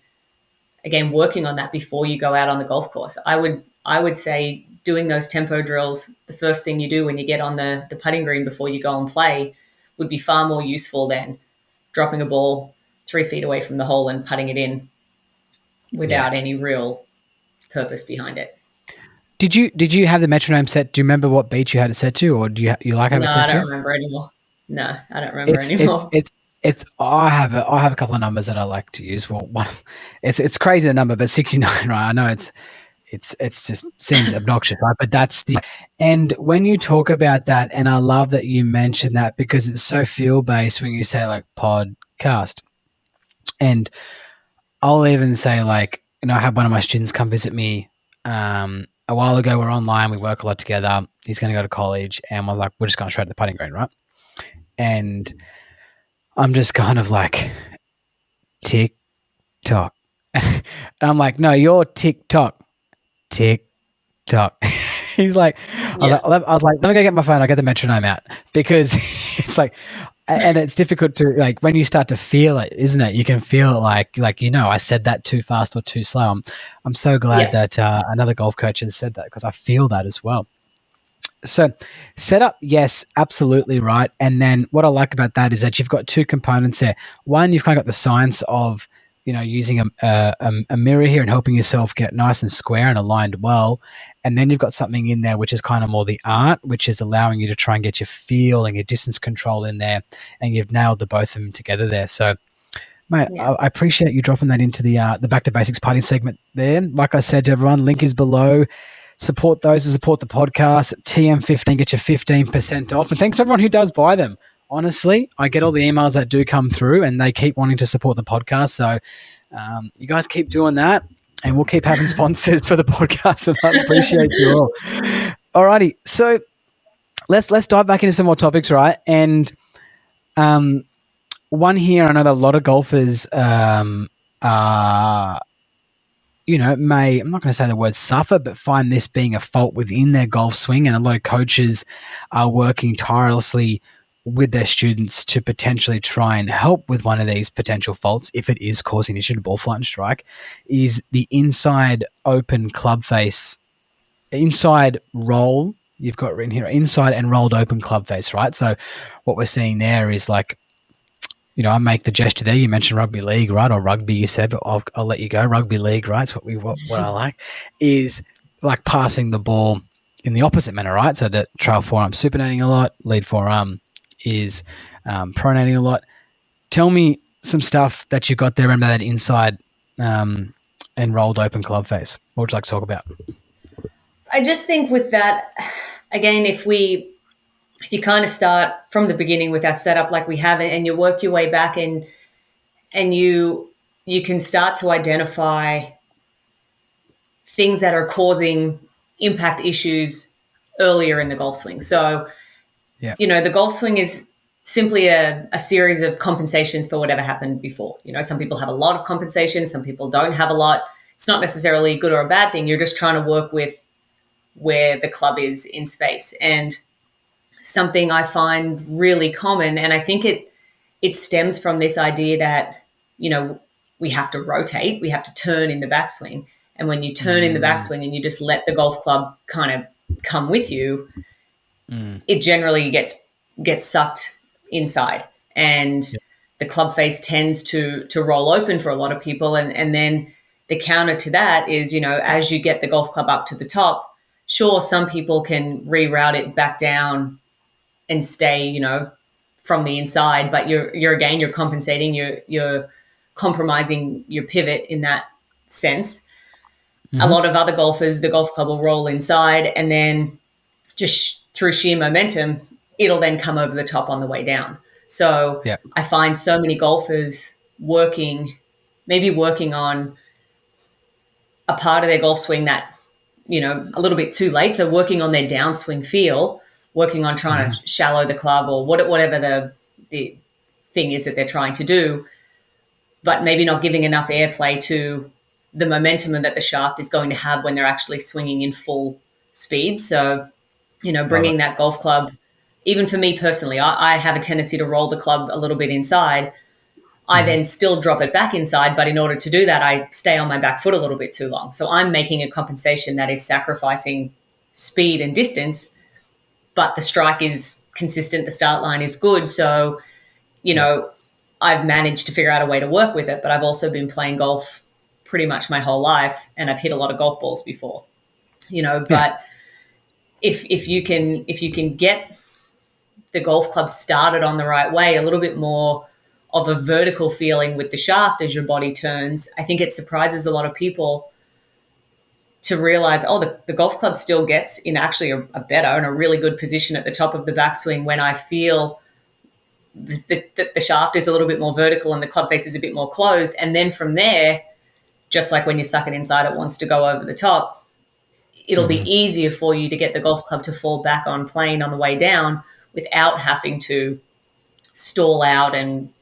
again, working on that before you go out on the golf course. I would say doing those tempo drills, the first thing you do when you get on the putting green before you go and play, would be far more useful than dropping a ball 3 feet away from the hole and putting it in without any real purpose behind it. Did you have the metronome set? Do you remember what beat you had it set to, or do you like having it set to? No, I don't remember anymore. No, I don't remember anymore. I have a couple of numbers that I like to use. Well, one, it's crazy the number, but 69, right? I know it's just seems obnoxious, right? But that's the and when you talk about that, and I love that you mentioned that because it's so feel based when you say like podcast, and I'll even say like I had one of my students come visit me a while ago. We're online, we work a lot together. He's going to go to college, and we're like we're just going straight to the putting green, right? And I'm just kind of like tick tock. And I'm like, no, you're TikTok. TikTok. He's like, Yeah. I was like, let me go get my phone. I'll get the metronome out because it's like, and it's difficult to like when you start to feel it, isn't it? You can feel it like I said that too fast or too slow. I'm so glad Yeah. that another golf coach has said that because I feel that as well. So, setup, yes, absolutely right. And then what I like about that is that you've got two components there. One, you've kind of got the science of using a mirror here and helping yourself get nice and square and aligned well. And then you've got something in there which is kind of more the art, which is allowing you to try and get your feel and your distance control in there. And you've nailed the both of them together there. So, mate, Yeah. I appreciate you dropping that into the Back to Basics party segment there. Like I said to everyone, link is below. Support those who support the podcast. TM15, get your 15% off. And thanks to everyone who does buy them. Honestly, I get all the emails that do come through and they keep wanting to support the podcast. So you guys keep doing that and we'll keep having sponsors for the podcast. And I appreciate you all. Alrighty. So let's dive back into some more topics, right? And one here, I know that a lot of golfers are may, I'm not going to say the word suffer, but find this being a fault within their golf swing. And a lot of coaches are working tirelessly with their students to potentially try and help with one of these potential faults, if it is causing issue to ball flight and strike, is the inside open club face, inside roll. You've got written here, inside and rolled open club face, right? So what we're seeing there is like, I make the gesture there. You mentioned rugby league, right? Or rugby, you said, but I'll let you go. Rugby league, right? It's what I like is like passing the ball in the opposite manner, right? So that trail forearm supinating a lot, lead forearm is pronating a lot. Tell me some stuff that you got there under that inside and rolled open club face. What would you like to talk about? I just think with that, again, if you kind of start from the beginning with our setup like we have it, and you work your way back and you can start to identify things that are causing impact issues earlier in the golf swing. So, Yeah. the golf swing is simply a series of compensations for whatever happened before. Some people have a lot of compensation, some people don't have a lot. It's not necessarily a good or a bad thing. You're just trying to work with where the club is in space. And something I find really common, and I think it stems from this idea that, we have to rotate, we have to turn in the backswing. And when you turn in the backswing and you just let the golf club kind of come with you, it generally gets sucked inside. And the club face tends to roll open for a lot of people. And then the counter to that is, as you get the golf club up to the top, sure, some people can reroute it back down and stay, from the inside, but you're compensating, you're compromising your pivot in that sense. A lot of other golfers, the golf club will roll inside and then just through sheer momentum, it'll then come over the top on the way down. So Yeah. I find so many golfers maybe working on a part of their golf swing that, a little bit too late. So working on their downswing feel, working on trying to shallow the club or whatever the thing is that they're trying to do, but maybe not giving enough airplay to the momentum that the shaft is going to have when they're actually swinging in full speed. So, bringing that golf club, even for me personally, I have a tendency to roll the club a little bit inside. I then still drop it back inside, but in order to do that, I stay on my back foot a little bit too long. So I'm making a compensation that is sacrificing speed and distance, but the strike is consistent, the start line is good. So, I've managed to figure out a way to work with it, but I've also been playing golf pretty much my whole life, and I've hit a lot of golf balls before, but if you can get the golf club started on the right way, a little bit more of a vertical feeling with the shaft as your body turns, I think it surprises a lot of people to realize, oh, the golf club still gets in actually a better and a really good position at the top of the backswing when I feel the shaft is a little bit more vertical and the club face is a bit more closed. And then from there, just like when you suck it inside, it wants to go over the top. It'll be easier for you to get the golf club to fall back on plane on the way down without having to stall out and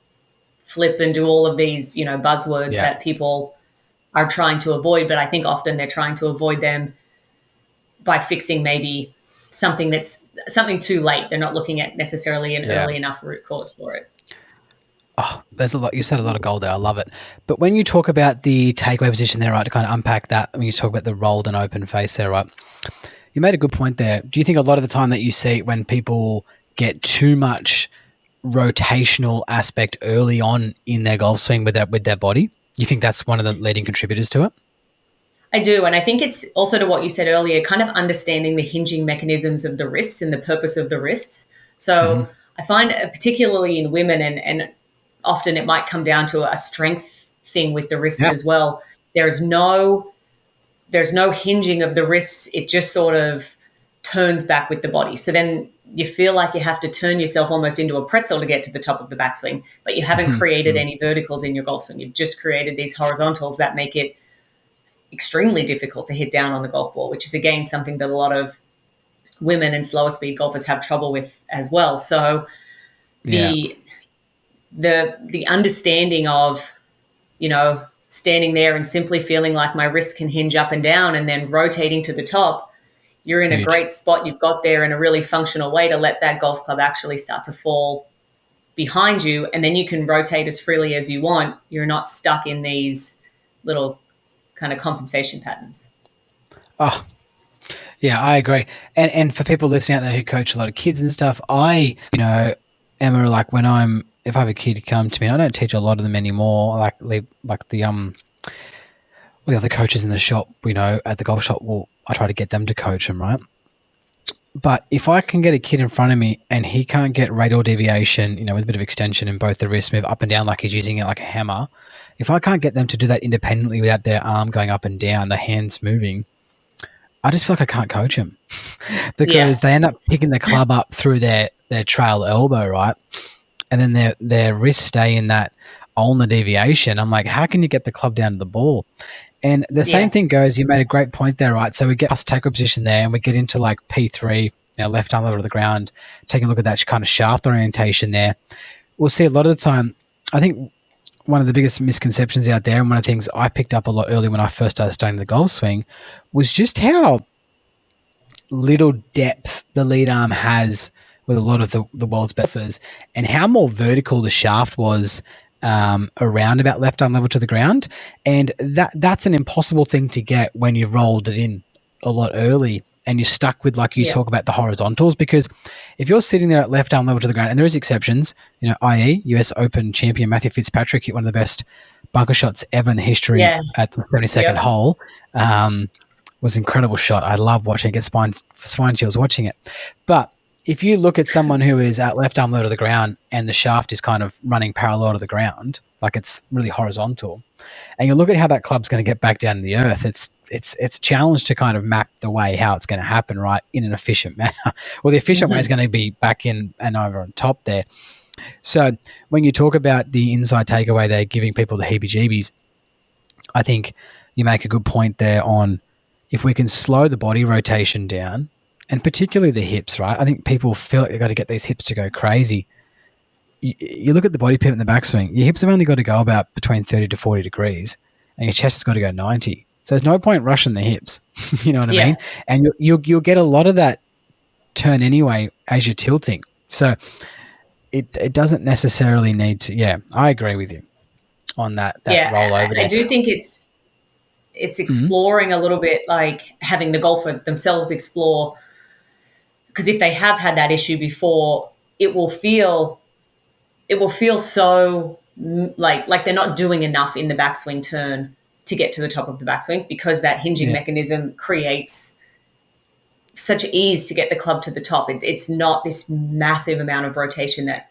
flip and do all of these, buzzwords Yeah. that people are trying to avoid. But I think often they're trying to avoid them by fixing maybe something too late. They're not looking at necessarily an Yeah. early enough root cause for it. Oh, there's a lot. You said a lot of gold there. I love it. But when you talk about the takeaway position there, right, to kind of unpack that, when you talk about the rolled and open face there, right, you made a good point there. Do you think a lot of the time that you see when people get too much rotational aspect early on in their golf swing with their body, you think that's one of the leading contributors to it? I do. And I think it's also to what you said earlier, kind of understanding the hinging mechanisms of the wrists and the purpose of the wrists. So I find, particularly in women, and often it might come down to a strength thing with the wrists as well. There's no hinging of the wrists. It just sort of turns back with the body. So then you feel like you have to turn yourself almost into a pretzel to get to the top of the backswing, but you haven't created any verticals in your golf swing. You've just created these horizontals that make it extremely difficult to hit down on the golf ball, which is, again, something that a lot of women and slower speed golfers have trouble with as well. So the understanding of, standing there and simply feeling like my wrist can hinge up and down and then rotating to the top, you're in a great spot. You've got there in a really functional way to let that golf club actually start to fall behind you, and then you can rotate as freely as you want. You're not stuck in these little kind of compensation patterns. Oh, yeah, I agree. And for people listening out there who coach a lot of kids and stuff, Emma, like if I have a kid come to me, I don't teach a lot of them anymore. Like the other coaches in the shop, at the golf shop, I try to get them to coach them, right? But if I can get a kid in front of me and he can't get radial deviation, with a bit of extension in both the wrists, move up and down like he's using it like a hammer, if I can't get them to do that independently without their arm going up and down, the hands moving, I just feel like I can't coach them because they end up picking the club up through their trail elbow, right? And then their wrists stay in that ulnar deviation. I'm like, how can you get the club down to the ball? And the same thing goes, you made a great point there, right? So we get past takeaway position there and we get into like P3, left arm level to the ground, taking a look at that kind of shaft orientation there. We'll see a lot of the time, I think one of the biggest misconceptions out there, and one of the things I picked up a lot early when I first started studying the golf swing, was just how little depth the lead arm has with a lot of the world's best golfers, and how more vertical the shaft was around about left arm level to the ground. And that's an impossible thing to get when you've rolled it in a lot early and you're stuck with, like you talk about, the horizontals, because if you're sitting there at left arm level to the ground, and there is exceptions, i.e. US Open champion Matthew Fitzpatrick hit one of the best bunker shots ever in the history at the 72nd hole. Was an incredible shot. I love watching it. Get spine chills watching it. But if you look at someone who is at left arm low to the ground and the shaft is kind of running parallel to the ground, like it's really horizontal, and you look at how that club's going to get back down to the earth, it's a challenge to kind of map the way how it's going to happen, right, in an efficient manner. Well, the efficient way is going to be back in and over on top there. So when you talk about the inside takeaway there, giving people the heebie-jeebies, I think you make a good point there on if we can slow the body rotation down, and particularly the hips, right? I think people feel like they've got to get these hips to go crazy. You look at the body pivot in the backswing, your hips have only got to go about between 30 to 40 degrees, and your chest has got to go 90. So there's no point rushing the hips. You know what I mean? And you'll get a lot of that turn anyway as you're tilting. So it doesn't necessarily need to. Yeah, I agree with you on that roll over there. I do think it's exploring a little bit, like having the golfer themselves explore, because if they have had that issue before, it will feel so like they're not doing enough in the backswing turn to get to the top of the backswing, because that hinging mechanism creates such ease to get the club to the top. It's not this massive amount of rotation that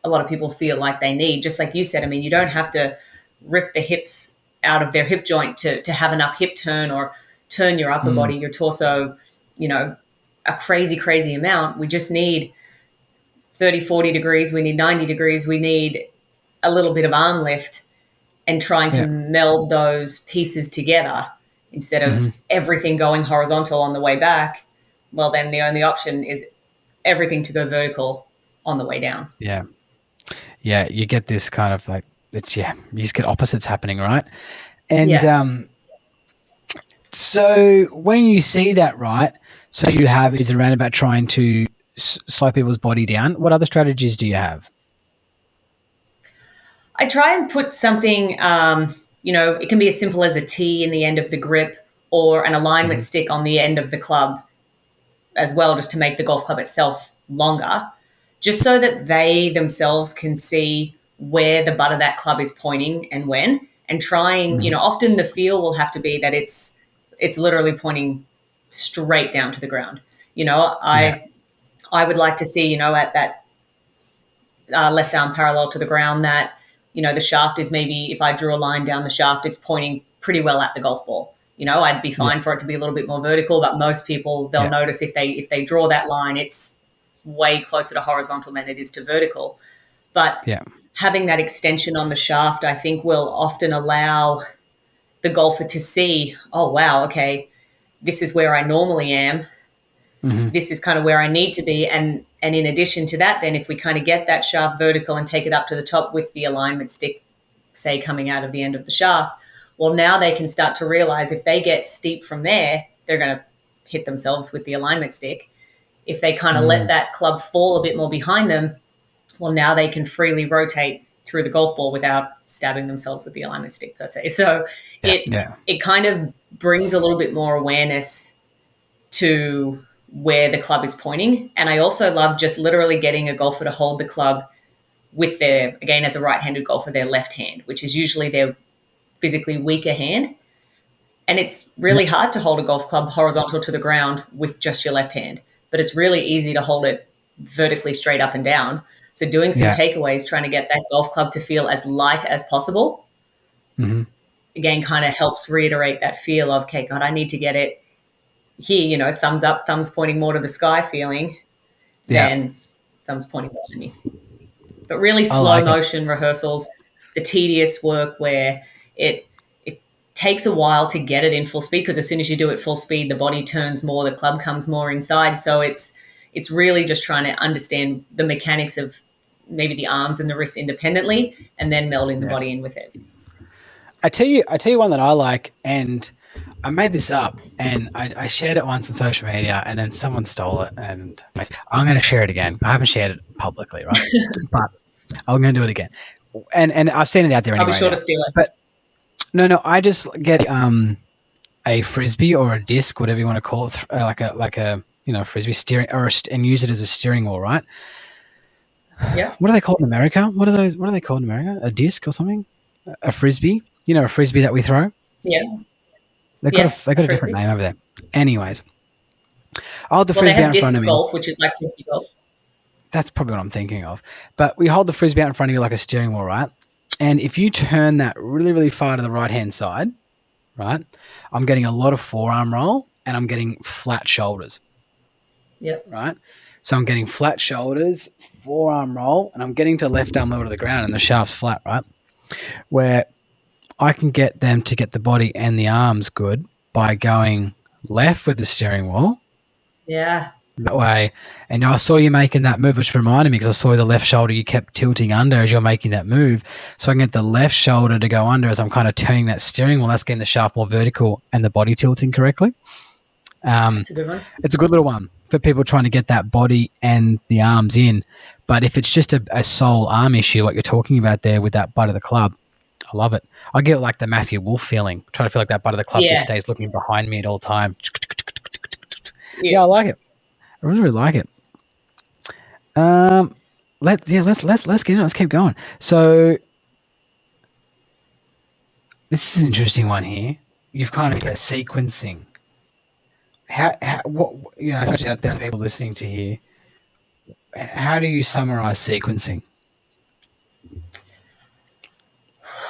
a lot of people feel like they need. Just like you said, I mean, you don't have to rip the hips out of their hip joint to have enough hip turn or turn your upper Mm. body, your torso, you know, a crazy, crazy amount. We just need 30, 40 degrees. We need 90 degrees. We need a little bit of arm lift and trying to Yeah. meld those pieces together instead of Hmm. everything going horizontal on the way back. Well, then the only option is everything to go vertical on the way down. Yeah. Yeah. You get this kind of like, it's, yeah, you just get opposites happening, right? And Yeah. so when you see that, right, so you have is around about trying to slow people's body down. What other strategies do you have? I try and put something, it can be as simple as a T in the end of the grip or an alignment Hmm. stick on the end of the club as well, just to make the golf club itself longer, just so that they themselves can see where the butt of that club is pointing and when. And trying, Hmm. often the feel will have to be that it's literally pointing straight down to the ground. Yeah. I would like to see, at that left arm parallel to the ground, that the shaft is, maybe if I drew a line down the shaft, it's pointing pretty well at the golf ball. I'd be Yeah. fine for it to be a little bit more vertical, but most people, they'll Yeah. notice if they draw that line, it's way closer to horizontal than it is to vertical. But Yeah. having that extension on the shaft, I think, will often allow the golfer to see, oh wow, okay, this is where I normally am, Hmm. this is kind of where I need to be. And in addition to that, then if we kind of get that shaft vertical and take it up to the top with the alignment stick, say, coming out of the end of the shaft, well, now they can start to realize if they get steep from there, they're going to hit themselves with the alignment stick. If they kind of let Mm. that club fall a bit more behind them, well, now they can freely rotate through the golf ball without stabbing themselves with the alignment stick per se. So Yeah. it Yeah. it kind of brings a little bit more awareness to where the club is pointing. And I also love just literally getting a golfer to hold the club with their, again, as a right-handed golfer, their left hand, which is usually their physically weaker hand. And it's Yeah. really hard to hold a golf club horizontal to the ground with just your left hand, but it's really easy to hold it vertically straight up and down. So doing some Yeah. takeaways, trying to get that golf club to feel as light as possible, Hmm. again, kind of helps reiterate that feel of, okay, God, I need to get it here, thumbs up, thumbs pointing more to the sky feeling Yeah. than thumbs pointing behind me. But really I slow like it. motion rehearsals, the tedious work where it takes a while to get it in full speed, because as soon as you do it full speed, the body turns more, the club comes more inside. So it's really just trying to understand the mechanics of maybe the arms and the wrists independently, and then melding the Yeah. body in with it. I tell you one that I like, and I made this up, and I shared it once on social media, and then someone stole it, and I'm going to share it again. I haven't shared it publicly, right? But I'm going to do it again, and I've seen it out there I'll be anyway sure to now. steal it. But no, I just get a frisbee or a disc, whatever you want to call it, like a frisbee steering, and use it as a steering wheel, right? Yeah. What are they called in America? What are those? What are they called in America? A disc or something? A frisbee? A frisbee that we throw. Yeah. They've got Yeah. a they've A got a different frisbee. name over there. Anyways, I hold the Well, they frisbee out have in front disc of me. golf, which is like frisbee golf. That's probably what I'm thinking of. But we hold the frisbee out in front of you like a steering wheel, right? And if you turn that really, really far to the right hand side, right, I'm getting a lot of forearm roll and I'm getting flat shoulders, Yeah. right? So I'm getting flat shoulders, forearm roll, and I'm getting to left arm level to the ground and the shaft's flat, right? Where I can get them to get the body and the arms good by going left with the steering wheel Yeah. that way. And I saw you making that move, which reminded me because I saw the left shoulder you kept tilting under as you're making that move. So I can get the left shoulder to go under as I'm kind of turning that steering wheel. That's getting the shaft more vertical and the body tilting correctly. That's a good one. It's a good little one for people trying to get that body and the arms in. But if it's just a sole arm issue, like you're talking about there with that butt of the club, I love it. I get like the Matthew Wolf feeling, trying to feel like that butt of the club just Yeah. stays looking behind me at all time. Yeah. Yeah, I like it. I really, really like it. Let's get in. Let's keep going. So this is an interesting one here. You've kind of got sequencing. What especially out there, people listening to here. How do you summarize sequencing?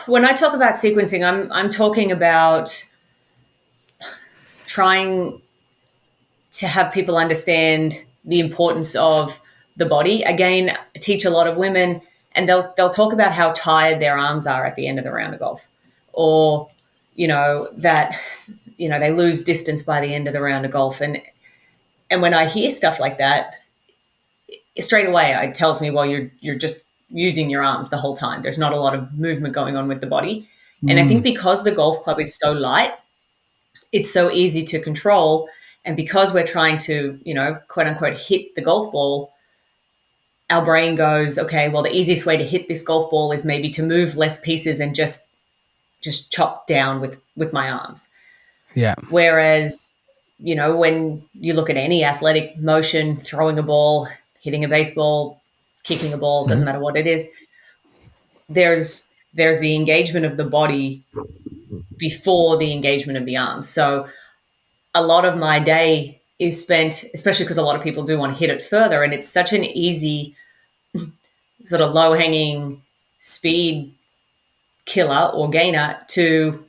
when I talk about sequencing, I'm talking about trying to have people understand the importance of the body. Again, I teach a lot of women, and they'll talk about how tired their arms are at the end of the round of golf, or that they lose distance by the end of the round of golf, and when I hear stuff like that, straight away it tells me, well, you're just using your arms the whole time. There's not a lot of movement going on with the body, and I think because the golf club is so light, it's so easy to control. And because we're trying to, quote unquote, hit the golf ball, our brain goes, okay, well, the easiest way to hit this golf ball is maybe to move less pieces and just chop down with my arms. Yeah. Whereas, when you look at any athletic motion, throwing a ball, hitting a baseball, kicking a ball, doesn't matter what it is, there's the engagement of the body before the engagement of the arms. So a lot of my day is spent, especially because a lot of people do want to hit it further, and it's such an easy sort of low-hanging speed killer or gainer to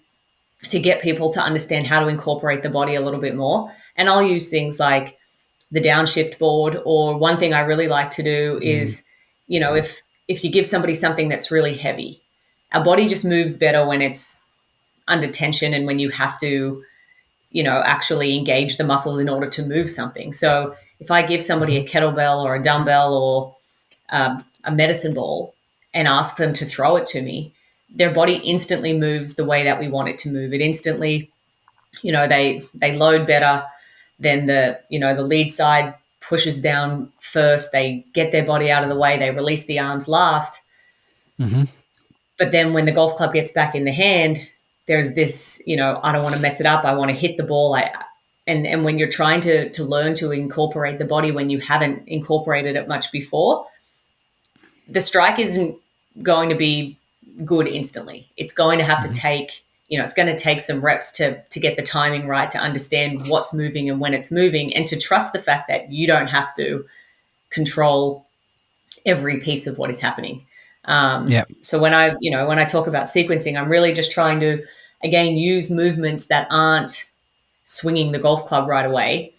get people to understand how to incorporate the body a little bit more. And I'll use things like the downshift board, or one thing I really like to do is, if you give somebody something that's really heavy, our body just moves better when it's under tension and when you have to actually engage the muscles in order to move something. So if I give somebody a kettlebell or a dumbbell or a medicine ball and ask them to throw it to me, their body instantly moves the way that we want it to move. It instantly, they load better. Then the lead side pushes down first. They get their body out of the way. They release the arms last. Mm-hmm. But then when the golf club gets back in the hand, there's this, I don't want to mess it up. I want to hit the ball. And when you're trying to learn to incorporate the body when you haven't incorporated it much before, the strike isn't going to be good instantly. It's going to have to take, it's going to take some reps to get the timing right, to understand what's moving and when it's moving, and to trust the fact that you don't have to control every piece of what is happening. So when I talk about sequencing, I'm really just trying to, again, use movements that aren't swinging the golf club right away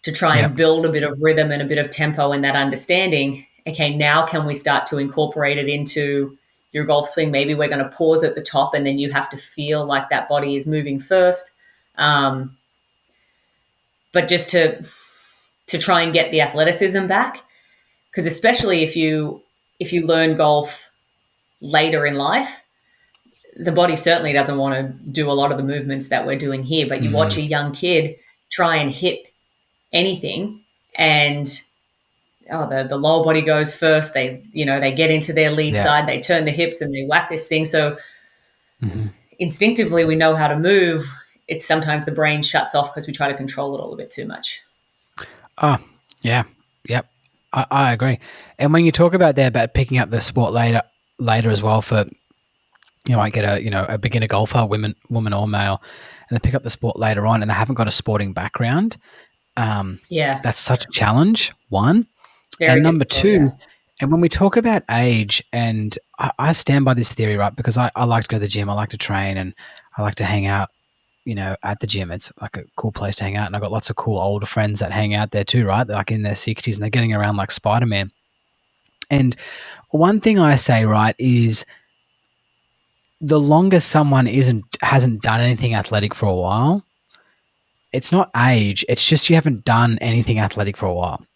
to try and build a bit of rhythm and a bit of tempo and that understanding. Okay, now can we start to incorporate it into your golf swing? Maybe we're going to pause at the top and then you have to feel like that body is moving first. But just to try and get the athleticism back, because especially if you learn golf later in life, the body certainly doesn't want to do a lot of the movements that we're doing here. But you watch a young kid try and hit anything, and the lower body goes first. They get into their lead side, they turn the hips and they whack this thing. So instinctively we know how to move. It's sometimes the brain shuts off because we try to control it all a bit too much. Oh, yeah. Yep. I agree. And when you talk about picking up the sport later as well, for I get a beginner golfer, woman or male, and they pick up the sport later on and they haven't got a sporting background. That's such a challenge, one. Very and number two, yeah. And when we talk about age, and I stand by this theory, right? Because I like to go to the gym, I like to train, and I like to hang out, at the gym. It's like a cool place to hang out. And I've got lots of cool older friends that hang out there too, right? They're like in their 60s and they're getting around like Spider-Man. And one thing I say, right, is the longer someone hasn't done anything athletic for a while, it's not age, it's just you haven't done anything athletic for a while.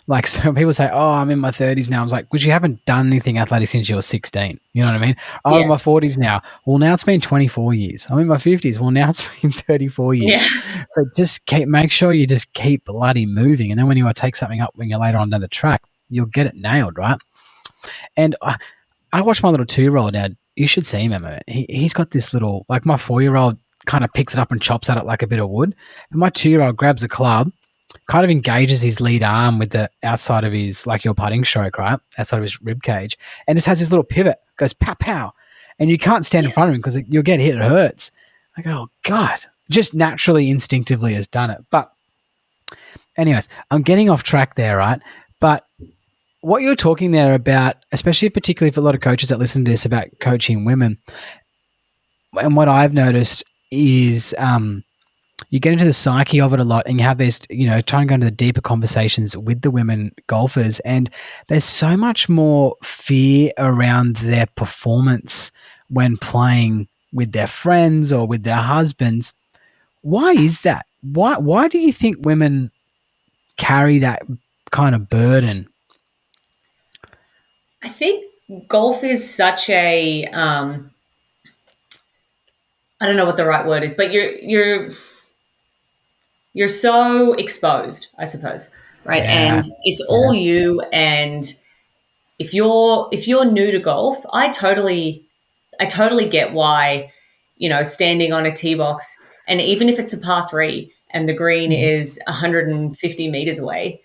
Like, so people say, oh, I'm in my 30s now. I was like, because you haven't done anything athletic since you were 16. You know what I mean? I'm in my 40s now. Well, now it's been 24 years. I'm in my 50s. Well, now it's been 34 years. Yeah. So just make sure you just keep bloody moving. And then when you want to take something up when you're later on down the track, you'll get it nailed, right? And I watch my little 2-year-old now. You should see him, Emma. He's got this little, like my 4-year-old kind of picks it up and chops at it like a bit of wood. And my 2-year-old grabs a club, kind of engages his lead arm with the outside of his, like your putting stroke, right? Outside of his rib cage, and just has this little pivot, goes pow, pow. And you can't stand in front of him because you'll get hit, it hurts. I go, oh God, just naturally, instinctively has done it. But anyways, I'm getting off track there, right? But what you're talking there about, especially particularly for a lot of coaches that listen to this about coaching women, and what I've noticed is you get into the psyche of it a lot, and you have these, try and go into the deeper conversations with the women golfers, and there's so much more fear around their performance when playing with their friends or with their husbands. Why is that? Why do you think women carry that kind of burden? I think golf is such a I don't know what the right word is, but you're so exposed, I suppose, right? Yeah, And it's yeah, all you. And if you're new to golf, I totally get why, standing on a tee box, and even if it's a par three and the green mm-hmm. is 150 meters away,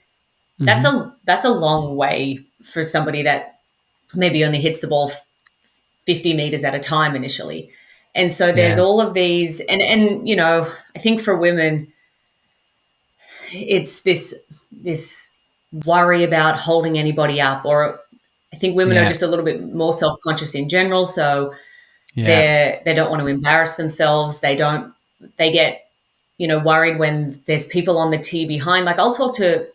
that's Mm-hmm. a long way for somebody that maybe only hits the ball 50 meters at a time initially. And so there's Yeah, all of these, and I think for women, it's this worry about holding anybody up, or I think women are yeah, just a little bit more self-conscious in general, so yeah, they don't want to embarrass themselves. They get worried when there's people on the tee behind. Like, I'll talk to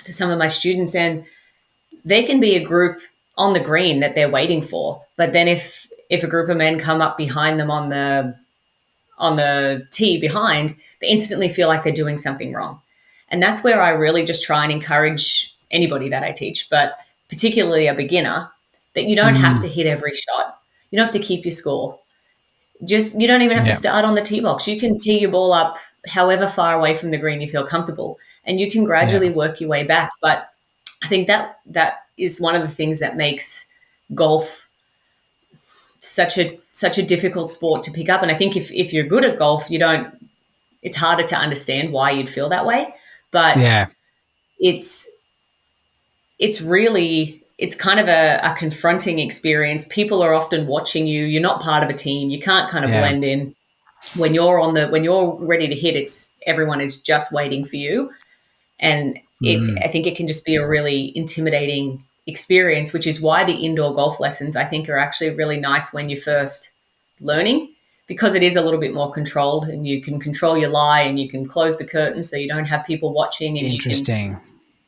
some of my students, and they can be a group on the green that they're waiting for, but then if a group of men come up behind them on the tee behind, they instantly feel like they're doing something wrong. And that's where I really just try and encourage anybody that I teach, but particularly a beginner, that you don't have mm, to hit every shot. You don't have to keep your score. Just, you don't even have to yeah, start on the tee box. You can tee your ball up however far away from the green you feel comfortable, and you can yeah, gradually work your way back. But I think that is one of the things that makes golf such a difficult sport to pick up. And I think if you're good at golf, you don't it's harder to understand why you'd feel that way. But yeah, it's it's kind of a confronting experience. People are often watching you. You're not part of a team. You can't kind of yeah, blend in. When you're ready to hit, it's everyone is just waiting for you. And I mm, think it can just be a really intimidating experience, which is why the indoor golf lessons, I think, are actually really nice when you're first learning, because it is a little bit more controlled, and you can control your lie, and you can close the curtain so you don't have people watching, and interesting.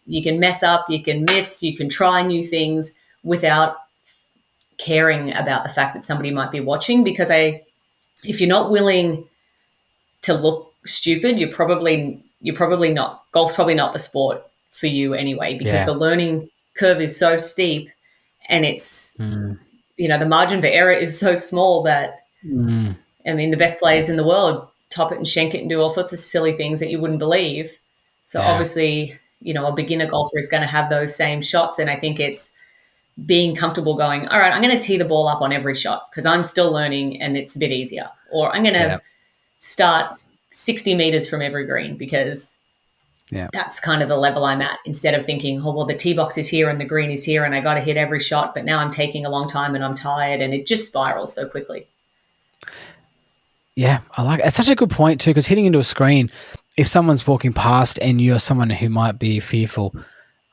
you can mess up, you can miss, you can try new things without caring about the fact that somebody might be watching. Because if you're not willing to look stupid, you're probably not golf's probably not the sport for you anyway, because Yeah, the learning curve is so steep, and it's mm, the margin for error is so small that, mm, I mean, the best players in the world top it and shank it and do all sorts of silly things that you wouldn't believe. So yeah, obviously, a beginner golfer is going to have those same shots, and I think it's being comfortable going, all right, I'm going to tee the ball up on every shot because I'm still learning and it's a bit easier, or I'm going yeah, to start 60 meters from every green because yeah. that's kind of the level I'm at, instead of thinking, oh, well, the tee box is here and the green is here and I got to hit every shot, but now I'm taking a long time and I'm tired, and it just spirals so quickly. Yeah, I like it. It's such a good point too, because hitting into a screen, if someone's walking past and you're someone who might be fearful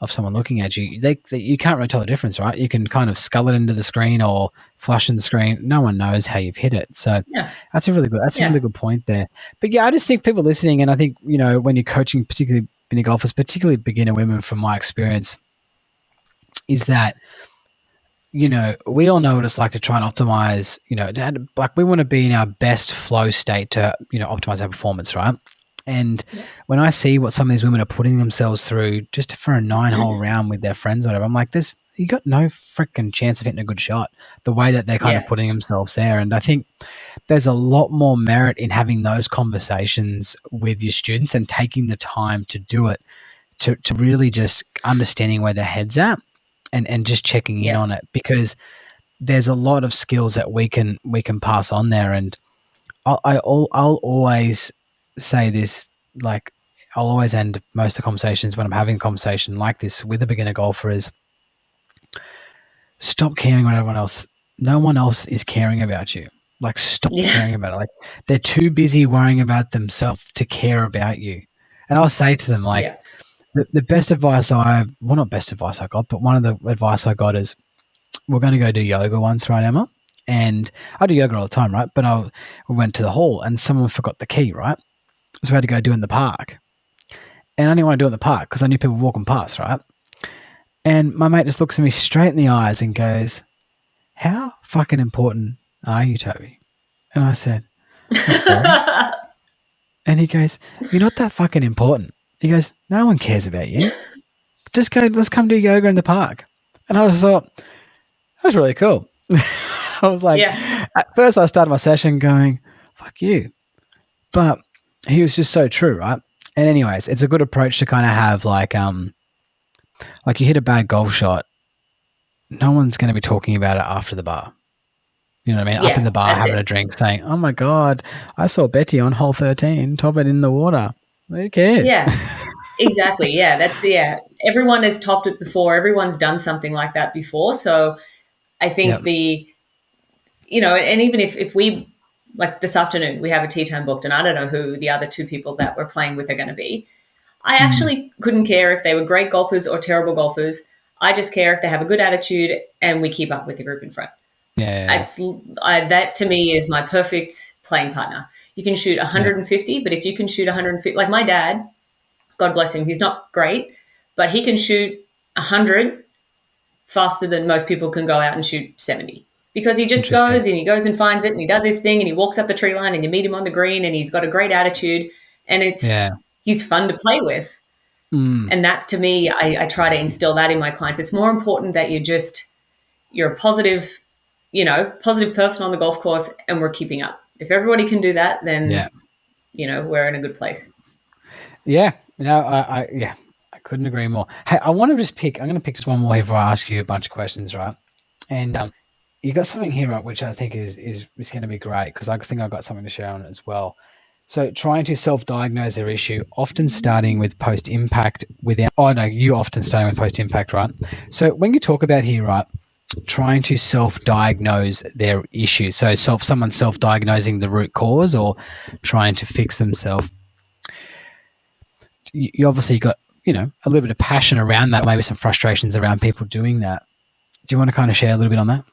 of someone looking at you, you can't really tell the difference, right? You can kind of scull it into the screen or flush in the screen. No one knows how you've hit it. So Yeah. that's a really Yeah. good point there. But yeah, I just think people listening, and I think, when you're coaching, particularly beginner golfers, particularly beginner women, from my experience, is that we all know what it's like to try and optimize, like we want to be in our best flow state to, optimize our performance, right? And Yeah. when I see what some of these women are putting themselves through just for a 9-hole round with their friends or whatever, I'm like, you got no freaking chance of hitting a good shot the way that they're kind of Yeah. putting themselves there. And I think there's a lot more merit in having those conversations with your students and taking the time to do it, to really just understanding where their head's at, and just checking in Yeah. on it, because there's a lot of skills that we can pass on there. And I'll always say this, like, I'll always end most of the conversations when I'm having a conversation like this with a beginner golfer is, stop caring what everyone else. No one else is caring about you. Like, stop Yeah. caring about it. Like, they're too busy worrying about themselves to care about you. And I'll say to them, like, Yeah. the best advice not best advice I got, but one of the advice I got is, we're going to go do yoga once, right, Emma? and I do yoga all the time, right? But we went to the hall and someone forgot the key, right? So we had to go do it in the park. And I didn't want to do it in the park because I knew people walking past, right? And my mate just looks at me straight in the eyes and goes, "How fucking important are you, Toby?" And I said, "Not very." And he goes, "You're not that fucking important." He goes, "No one cares about you. Just go, let's come do yoga in the park." And I just thought, that's really cool. I was like, Yeah. at first I started my session going, fuck you. But he was just so true, right? And anyways, it's a good approach to kind of have like you hit a bad golf shot, no one's going to be talking about it after the bar. You know what I mean? Up in Yeah, the bar that's having it. a drink saying, "Oh my God, I saw Betty on hole 13, top it in the water." Who cares? Yeah, exactly. Yeah, yeah. Everyone has topped it before. Everyone's done something like that before. So I Yep. think and even if we, like this afternoon, we have a tea time booked, and I don't know who the other two people that we're playing with are going to be. I Mm. actually couldn't care if they were great golfers or terrible golfers. I just care if they have a good attitude and we keep up with the group in front. Yeah. That to me is my perfect playing partner. You can shoot Yeah. 150, but if you can shoot 150, like my dad, God bless him, he's not great, but he can shoot 100 faster than most people can go out and shoot 70 because he just Interesting. goes and finds it and he does his thing and he walks up the tree line and you meet him on the green and he's got a great attitude and Yeah. he's fun to play with. Mm. And that's to me, I try to instill that in my clients. It's more important that you're a positive person on the golf course and we're keeping up. If everybody can do that, Yeah. then, we're in a good place. Yeah. No, yeah, I couldn't agree more. Hey, I'm going to pick just one more here before I ask you a bunch of questions, right? And you got something here, right, which I think is going to be great because I think I've got something to share on it as well. So trying to self-diagnose their issue, often starting with post-impact without, oh no, you often starting with post-impact, right? So when you talk about here, right, trying to self-diagnose their issue, so someone self-diagnosing the root cause or trying to fix themselves, you obviously got, a little bit of passion around that, maybe some frustrations around people doing that. Do you want to kind of share a little bit on that?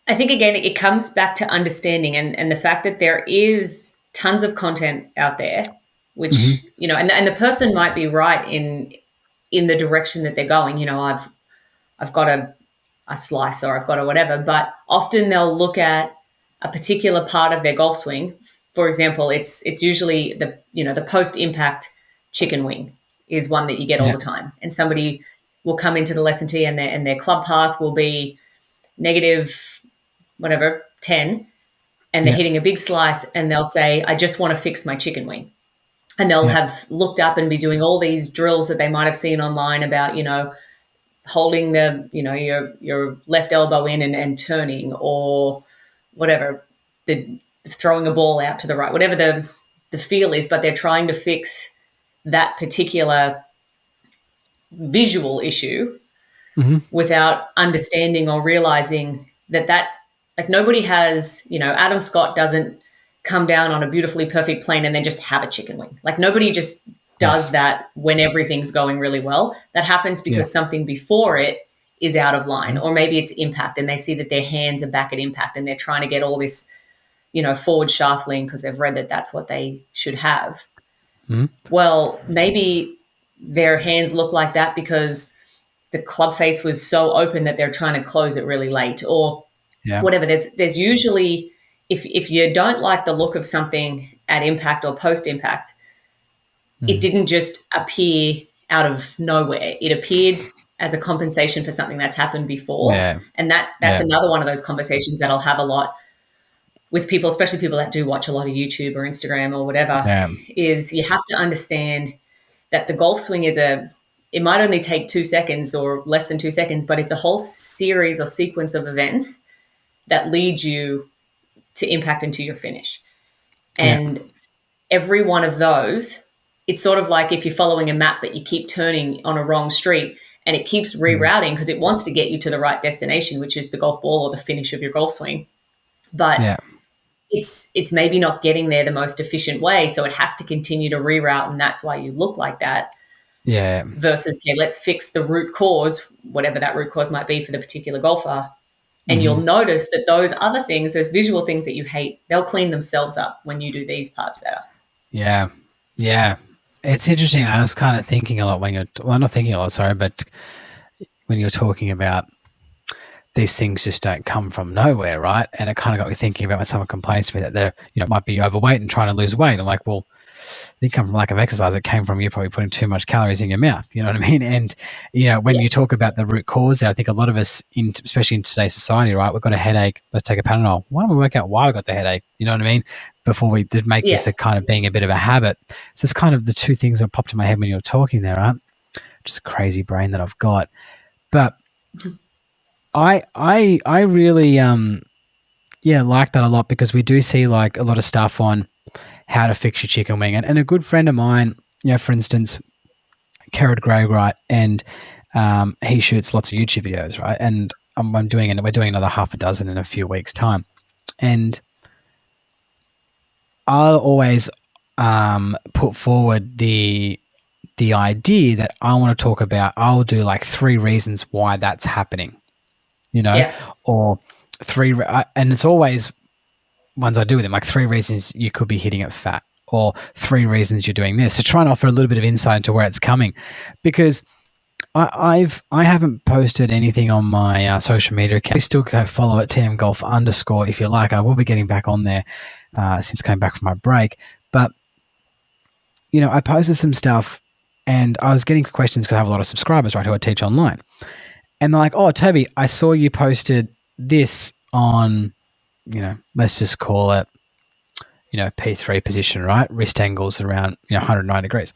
I think again, it comes back to understanding and the fact that there is tons of content out there, Mm-hmm. which, and the person might be right in the direction that they're going. I've got a slice or I've got a whatever, but often they'll look at a particular part of their golf swing. For example, it's usually the post impact chicken wing is one that you get all Yeah. the time, and somebody will come into the lesson tee and their club path will be negative whatever 10, and they're Yeah. hitting a big slice, and they'll say, "I just want to fix my chicken wing." And they'll Yeah. have looked up and be doing all these drills that they might have seen online about, holding your left elbow in and turning or whatever, the throwing a ball out to the right, whatever the feel is, but they're trying to fix that particular visual issue Mm-hmm. without understanding or realizing that like nobody has, Adam Scott doesn't come down on a beautifully perfect plane and then just have a chicken wing. Like nobody just does Yes. that when everything's going really well. That happens Yeah. because something before it is out of line, Mm-hmm. or maybe it's impact and they see that their hands are back at impact and they're trying to get all this, forward shuffling because they've read that that's what they should have. Mm-hmm. Well, maybe their hands look like that because the club face was so open that they're trying to close it really late or Yeah. whatever. There's usually, if you don't like the look of something at impact or post impact, it Mm-hmm. didn't just appear out of nowhere. It appeared as a compensation for something that's happened before. Yeah. And that's Yeah. another one of those conversations that I'll have a lot with people, especially people that do watch a lot of YouTube or Instagram or whatever, Yeah. is you have to understand that the golf swing it might only take 2 seconds or less than 2 seconds, but it's a whole series or sequence of events that lead you to impact into your finish. Yeah. And every one of those, it's sort of like if you're following a map, but you keep turning on a wrong street and it keeps rerouting because it wants to get you to the right destination, which is the golf ball or the finish of your golf swing. But Yeah. it's maybe not getting there the most efficient way. So it has to continue to reroute. And that's why you look like that Yeah. versus, okay, let's fix the root cause, whatever that root cause might be for the particular golfer, And you'll Hmm. notice that those other things, those visual things that you hate, they'll clean themselves up when you do these parts better. Yeah. Yeah. It's interesting. I was kind of thinking a lot when you're, well, not thinking a lot, sorry, but when you're talking about these things just don't come from nowhere, right? And it kind of got me thinking about when someone complains to me that they're, might be overweight and trying to lose weight. I'm like, well, it didn't come from lack of exercise. It came from you probably putting too much calories in your mouth. You know what I mean? And, when Yeah. you talk about the root cause there, I think a lot of us, especially in today's society, right, we've got a headache. Let's take a Panadol. Why don't we work out why we got the headache? You know what I mean? Before we did make this Yeah. a kind of being a bit of a habit. So it's kind of the two things that popped in my head when you were talking there, right? Just a crazy brain that I've got. But I really like that a lot, because we do see like a lot of stuff on how to fix your chicken wing, and a good friend of mine, for instance, Kerrod Gray, right, and he shoots lots of YouTube videos, right, and I'm doing it. We're doing another half a dozen in a few weeks' time, and I'll always put forward the idea that I want to talk about. I'll do like 3 reasons why that's happening, Yeah. or and it's always ones I do with him, like 3 reasons you could be hitting it fat, or 3 reasons you're doing this, to try and offer a little bit of insight into where it's coming, because I haven't posted anything on my social media account. You still go follow at TM Golf _ if you like. I will be getting back on there since coming back from my break, but I posted some stuff, and I was getting questions because I have a lot of subscribers, right, who I teach online, and they're like, "Oh, Toby, I saw you posted this on, let's just call it, P3 position, right? Wrist angles around, 109 degrees.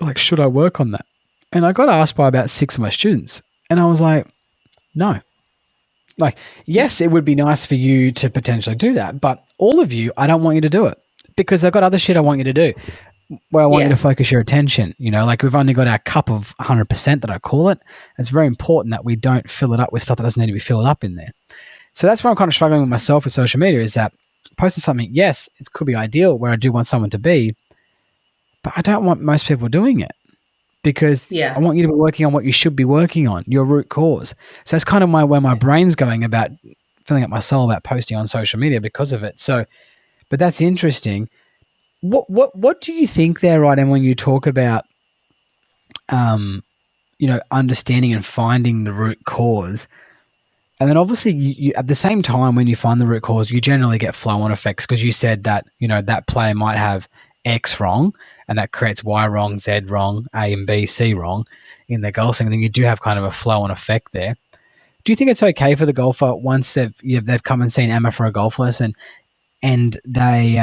Like, should I work on that?" And I got asked by about 6 of my students, and I was like, no. Like, yes, it would be nice for you to potentially do that, but all of you, I don't want you to do it, because I've got other shit I want you to do, where I want you to Yeah. focus your attention. Like, we've only got our cup of 100% that I call it. It's very important that we don't fill it up with stuff that doesn't need to be filled up in there. So that's where I'm kind of struggling with myself with social media, is that posting something, yes, it could be ideal where I do want someone to be, but I don't want most people doing it, because I Yeah. want you to be working on what you should be working on, your root cause. So that's kind of where my brain's going about filling up my soul about posting on social media because of it. So, but that's interesting. What do you think there, right? And when you talk about, understanding and finding the root cause, and then obviously you at the same time, when you find the root cause, you generally get flow on effects, because you said that, that player might have X wrong, and that creates Y wrong, Z wrong, A and B, C wrong in their golf swing. And then you do have kind of a flow on effect there. Do you think it's okay for the golfer, once they've come and seen Emma for a golf lesson, and they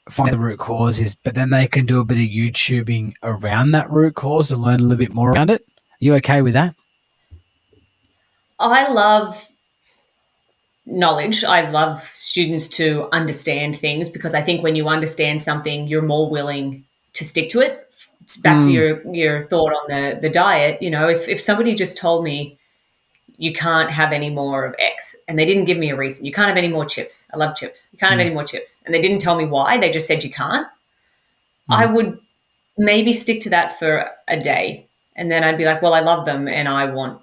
find the root cause is, but then they can do a bit of YouTubing around that root cause and learn a little bit more around it? Are you okay with that? I love knowledge. I love students to understand things, because I think when you understand something, you're more willing to stick to it. It's back to Mm, your thought on the diet. If somebody just told me you can't have any more of X, and they didn't give me a reason, you can't have any more chips. I love chips. You can't have mm, any more chips, and they didn't tell me why. They just said you can't. I mm. would maybe stick to that for a day, and then I'd be like, well, I love them and I want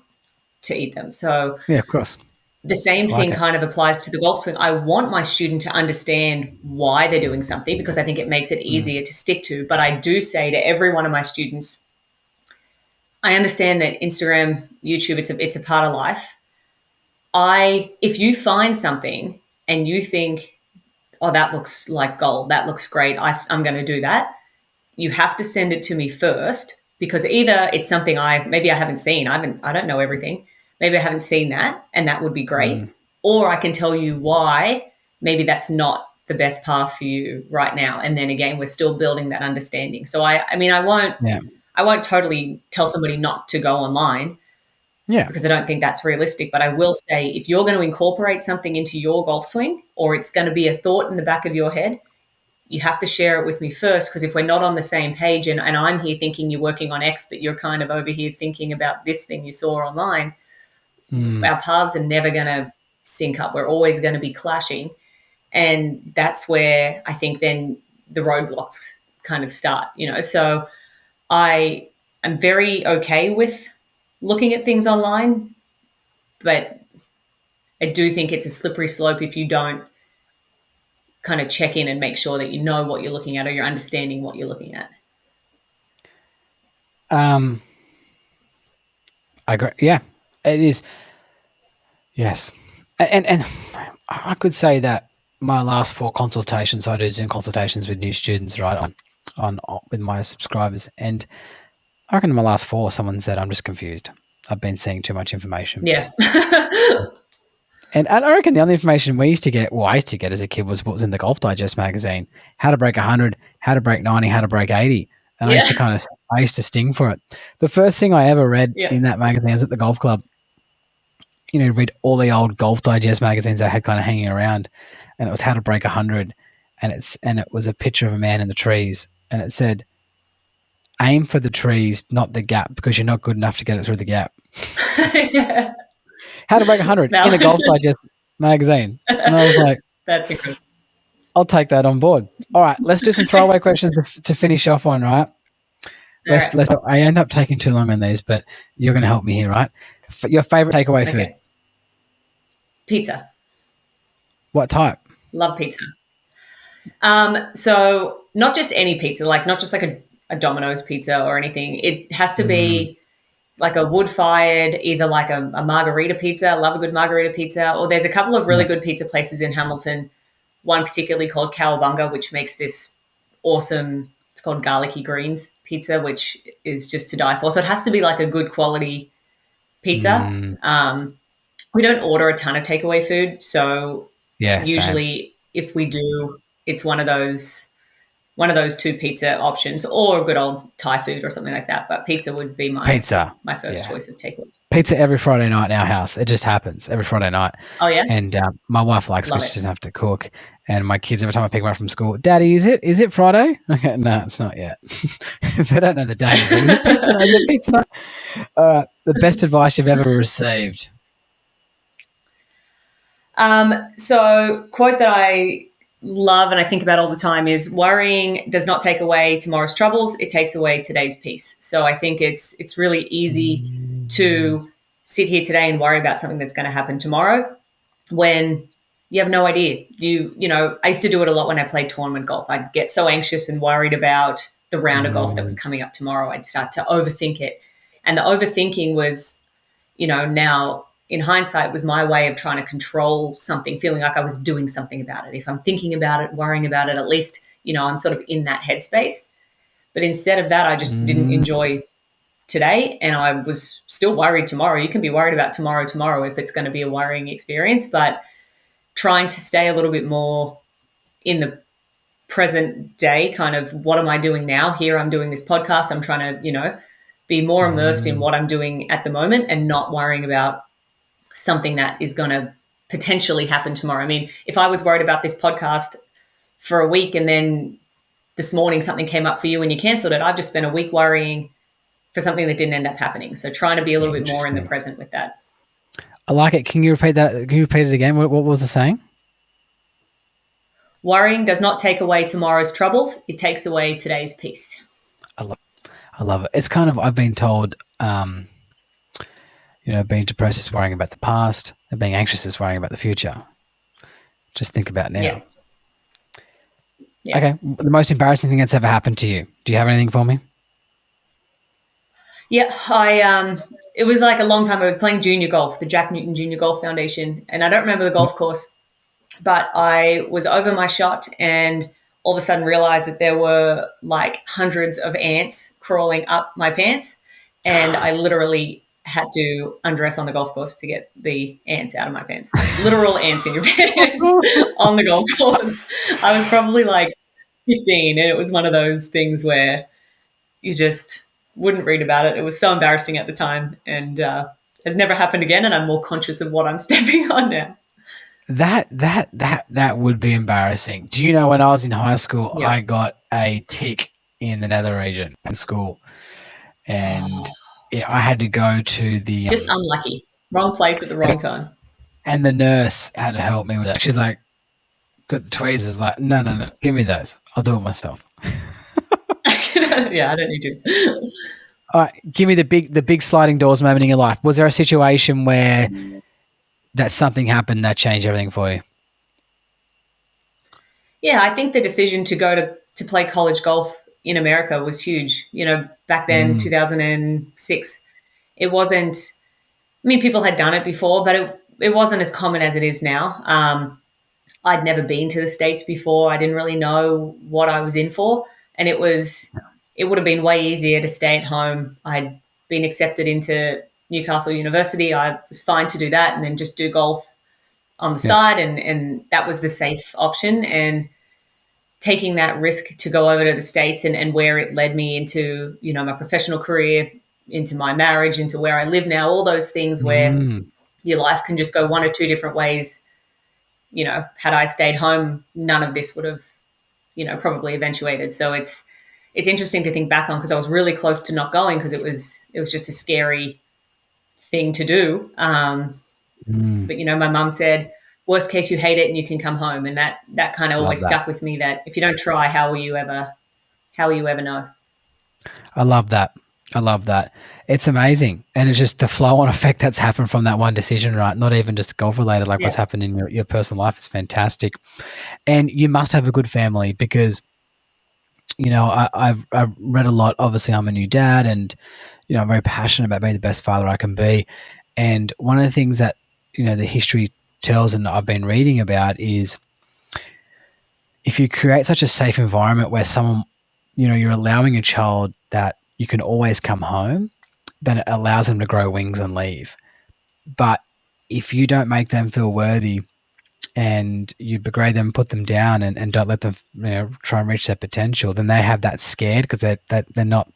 to eat them. So Yeah, of course. the same I like thing it. kind of applies to the golf swing. I want my student to understand why they're doing something, because I think it makes it Mm, easier to stick to. But I do say to every one of my students, I understand that Instagram, YouTube, it's a part of life. If you find something and you think, oh, that looks like gold, that looks great, I'm going to do that. You have to send it to me first, because either it's something maybe I haven't seen. I don't know everything. Maybe I haven't seen that, and that would be great. mm, Or I can tell you why maybe that's not the best path for you right now. And then again, we're still building that understanding. So I mean, yeah. I won't totally tell somebody not to go online, Yeah. because I don't think that's realistic. But I will say, if you're going to incorporate something into your golf swing, or it's going to be a thought in the back of your head, you have to share it with me first, because if we're not on the same page, and I'm here thinking you're working on X, but you're kind of over here thinking about this thing you saw online, Mm, our paths are never going to sync up. We're always going to be clashing. And that's where I think then the roadblocks kind of start. So I am very okay with looking at things online, but I do think it's a slippery slope if you don't kind of check in and make sure that you know what you're looking at or you're understanding what you're looking at. I agree. Yeah, it is. Yes, and I could say that my last 4 consultations, I do Zoom consultations with new students, right, on with my subscribers, and I reckon in my last 4, someone said, "I'm just confused. I've been seeing too much information." Yeah. And I reckon the only information we used to get, well, I used to get as a kid, was what was in the Golf Digest magazine: how to break 100, how to break 90, how to break 80. And Yeah. I used to sting for it. The first thing I ever read Yeah. in that magazine was at the golf club. Read all the old Golf Digest magazines I had kind of hanging around, and it was how to break 100, and it was a picture of a man in the trees, and it said, "Aim for the trees, not the gap, because you're not good enough to get it through the gap." Yeah. How to break 100 in a Golf Digest magazine, and I was like, That's incredible. I'll take that on board. All right, let's do some throwaway questions to finish off on. Right, let's. I end up taking too long on these, but you're going to help me here, right? Your favorite takeaway food? Pizza. What type? Love pizza. So not just any pizza, like not just like a Domino's pizza or anything. It has to be like a wood-fired, either like a margarita pizza. Love a good margarita pizza. Or there's a couple of really good pizza places in Hamilton. One particularly called Cowabunga, which makes this awesome, it's called garlicky greens pizza, which is just to die for. So it has to be like a good quality pizza. We don't order a ton of takeaway food. So usually if we do, it's one of those 2 pizza options, or a good old Thai food or something like that. But pizza would be my first choice of takeaway. Pizza every Friday night in our house. It just happens every Friday night. Oh yeah. And my wife likes it. She doesn't have to cook. And my kids, every time I pick them up from school, "Daddy, is it Friday?" Okay, no, it's not yet. They don't know the day. So, is it pizza night? All right. The best advice you've ever received? So quote that I love and I think about all the time is, "Worrying does not take away tomorrow's troubles. It takes away today's peace." So I think it's really easy to sit here today and worry about something that's going to happen tomorrow when you have no idea. I used to do it a lot when I played tournament golf. I'd get so anxious and worried about the round of golf that was coming up tomorrow. I'd start to overthink it. And the overthinking was, now in hindsight, was my way of trying to control something, feeling like I was doing something about it. If I'm thinking about it, worrying about it, at least, I'm sort of in that headspace. But instead of that, I just didn't enjoy today, and I was still worried tomorrow. You can be worried about tomorrow if it's going to be a worrying experience, but trying to stay a little bit more in the present day, kind of, what am I doing now? Here I'm doing this podcast. I'm trying to, be more immersed in what I'm doing at the moment and not worrying about something that is going to potentially happen tomorrow. I mean, if I was worried about this podcast for a week and then this morning something came up for you and you cancelled it, I've just spent a week worrying for something that didn't end up happening. So trying to be a little bit more in the present with that. I like it. Can you repeat that? Can you repeat it again? What was the saying? Worrying does not take away tomorrow's troubles. It takes away today's peace. I love it. It's kind of, I've been told, being depressed is worrying about the past, and being anxious is worrying about the future. Just think about now. Yeah. Okay. The most embarrassing thing that's ever happened to you. Do you have anything for me? Yeah, it was like a long time. I was playing junior golf, the Jack Newton Junior Golf Foundation, and I don't remember the golf course, but I was over my shot and all of a sudden realized that there were like hundreds of ants crawling up my pants, and I literally had to undress on the golf course to get the ants out of my pants. Literal ants in your pants on the golf course. I was probably like 15, and it was one of those things where you just wouldn't read about it. It was so embarrassing at the time, and has never happened again, and I'm more conscious of what I'm stepping on now. That would be embarrassing. Do you know, when I was in high school, I got a tick in the nether region in school, and I had to go to the... Just unlucky. Wrong place at the wrong time. And the nurse had to help me with that. She's like, got the tweezers, like, no, give me those. I'll do it myself. Yeah, I don't need to. All right, give me the big sliding doors moment in your life. Was there a situation where that something happened that changed everything for you? Yeah, I think the decision to go to play college golf in America was huge. You know, back then, Mm, 2006, it wasn't. I mean, people had done it before, but it wasn't as common as it is now. I'd never been to the States before. I didn't really know what I was in for. And it would have been way easier to stay at home. I'd been accepted into Newcastle University. I was fine to do that and then just do golf on the yeah. side. And that was the safe option. And taking that risk to go over to the States and where it led me into, you know, my professional career, into my marriage, into where I live now, all those things where Mm, your life can just go one or two different ways. You know, had I stayed home, none of this would have, you know, probably eventuated. So it's interesting to think back on, because I was really close to not going, because it was just a scary thing to do. mm, But you know, my mum said, worst case, you hate it and you can come home, and that kind of love always that. stuck with me. That if you don't try, how will you ever know? I love that. I love that. It's amazing. And it's just the flow on effect that's happened from that one decision, right? Not even just golf related, like Yeah, what's happened in your personal life is fantastic. And you must have a good family because, I've read a lot. Obviously, I'm a new dad and, I'm very passionate about being the best father I can be. And one of the things that, the history tells and I've been reading about is if you create such a safe environment where someone, you're allowing a child that you can always come home, then it allows them to grow wings and leave. But if you don't make them feel worthy and you degrade them, put them down, and don't let them, try and reach their potential, then they have that scared because they're not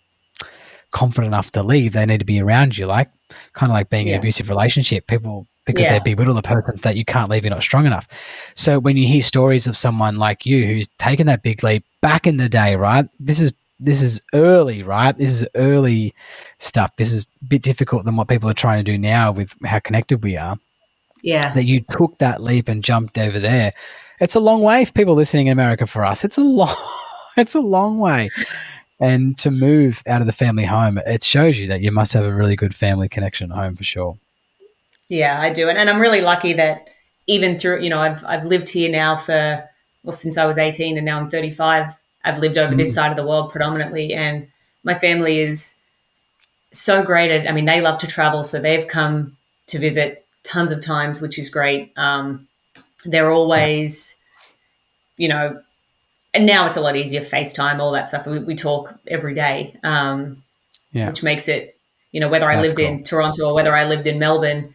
confident enough to leave. They need to be around you, like kind of like being in an yeah, abusive relationship. People, because they yeah, belittle the person that you can't leave, you're not strong enough. So when you hear stories of someone like you who's taken that big leap back in the day, right? This is early, right? This is early stuff. This is a bit difficult than what people are trying to do now with how connected we are. yeah, That you took that leap and jumped over there. It's a long way for people listening in America. For us, it's a long, it's a long way. And to move out of the family home, it shows you that you must have a really good family connection at home for sure. yeah. I do, and I'm really lucky that even through, you know, I've lived here now for, well, since I was 18, and now I'm 35. I've lived over this Mm, side of the world predominantly, and my family is so great at. I mean, they love to travel, so they've come to visit tons of times, which is great. They're yeah, always, you know, and now it's a lot easier. FaceTime, all that stuff. We talk every day, yeah, which makes it, you know, whether I that's lived cool. in Toronto or whether I lived in Melbourne,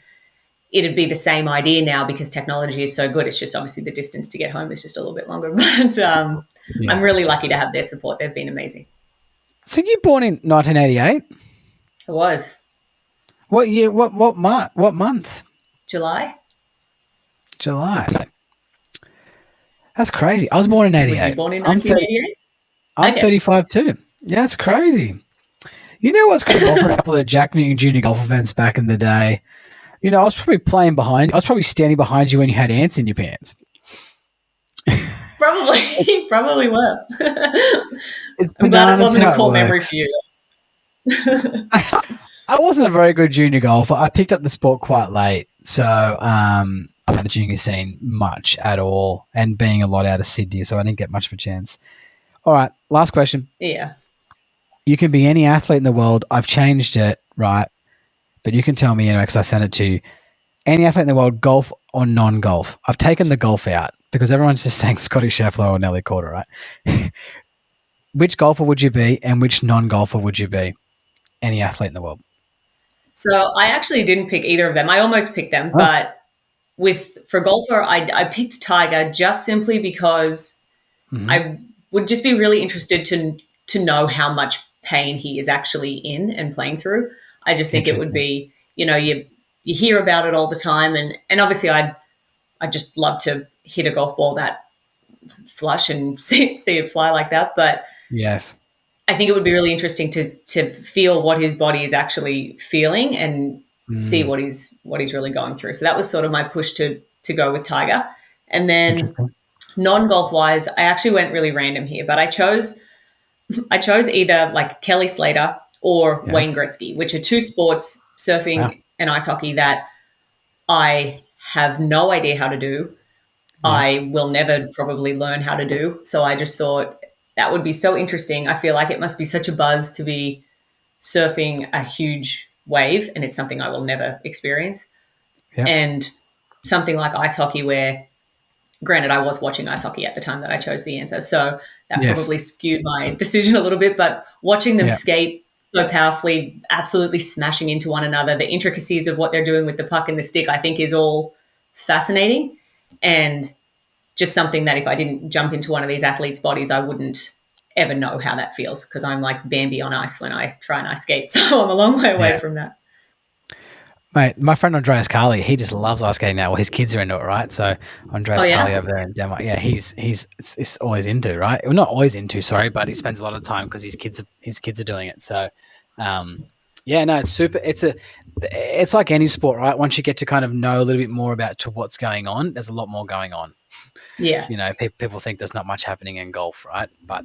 it'd be the same idea now because technology is so good. It's just obviously the distance to get home is just a little bit longer. But I'm Yeah. really lucky to have their support. They've been amazing. So you born in 1988? It was What year? What month? July. July. That's crazy. I was born in Were you 88. born in I'm 30. 1988? I'm Okay. 35 too. Yeah, it's crazy. You know what's crazy? For a couple of Jack Newton Junior golf events back in the day. I was probably playing behind. I was probably standing behind you when you had ants in your pants. Probably, probably were. It's I'm glad it bananas wasn't a how it core memory for works. you. I wasn't a very good junior golfer. I picked up the sport quite late, so I'm not the junior scene much at all, and being a lot out of Sydney, so I didn't get much of a chance. All right, last question. Yeah. You can be any athlete in the world. I've changed it, right? But you can tell me, because I sent it to you. Any athlete in the world, golf or non-golf. I've taken the golf out because everyone's just saying Scotty Scheffler or Nelly Corder, right? Which golfer would you be, and which non-golfer would you be? Any athlete in the world. So I actually didn't pick either of them. I almost picked them, Oh, but for golfer, I picked Tiger just simply because mm-hmm. I would just be really interested to know how much pain he is actually in and playing through. I just think it would Interesting. be, you know, you hear about it all the time, and obviously I just love to hit a golf ball that flush and see it fly like that. But Yes. I think it would be really interesting to feel what his body is actually feeling and see Mm, what he's really going through. So that was sort of my push to go with Tiger. And then interesting. non golf wise, I actually went really random here, but I chose either like Kelly Slater or Wayne Yes. Gretzky, which are two sports, Wow. surfing and ice hockey, that I have no idea how to do. Yes. I will never probably learn how to do. So I just thought that would be so interesting. I feel like it must be such a buzz to be surfing a huge wave, and it's something I will never experience. Yep. And something like ice hockey, where granted, I was watching ice hockey at the time that I chose the answer. So that Yes. probably skewed my decision a little bit. But watching them Yeah. skate so powerfully, absolutely smashing into one another, the intricacies of what they're doing with the puck and the stick, I think is all fascinating. And just something that if I didn't jump into one of these athletes' bodies, I wouldn't ever know how that feels, because I'm like Bambi on ice when I try and ice skate. So I'm a long way away Yeah. from that. Mate, my friend Andreas Carly, he just loves ice skating now. Well, his kids are into it, right? So Oh, Andreas Carly yeah? over there in Denmark, yeah, it's always into, right? Well, not always into, sorry, but he spends a lot of time because his kids are doing it. So, yeah, no, it's super. It's like any sport, right? Once you get to kind of know a little bit more about to what's going on, there's a lot more going on. Yeah. You know, people think there's not much happening in golf, right? But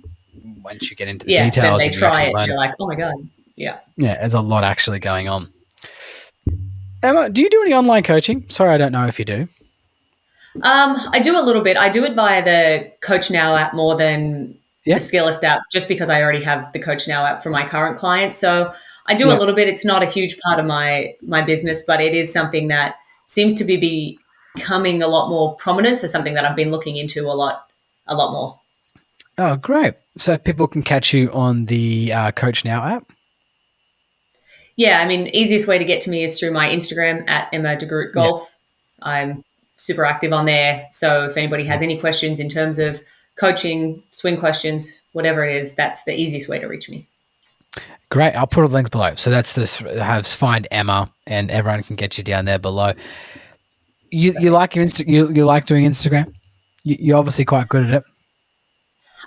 once you get into the Yeah. Then details they and you try actually it and learn, they're like, oh my God. Yeah. yeah, there's a lot actually going on. Emma, do you do any online coaching? Sorry, I don't know if you do. I do a little bit. I do it via the Coach Now app more than the Yeah. Skillist app, just because I already have the Coach Now app for my current clients. So I do a Yeah. little bit. It's not a huge part of my business, but it is something that seems to be becoming a lot more prominent. So something that I've been looking into a lot more. Oh, great. So people can catch you on the Coach Now app? Yeah, I mean, easiest way to get to me is through my Instagram at Emma de Groot Yeah. Golf. I'm super active on there. So if anybody has Yes. any questions in terms of coaching, swing questions, whatever it is, that's the easiest way to reach me. Great. I'll put a link below. So that's this have find Emma and everyone can get you down there below. You Perfect. like you like doing Instagram? You're obviously quite good at it.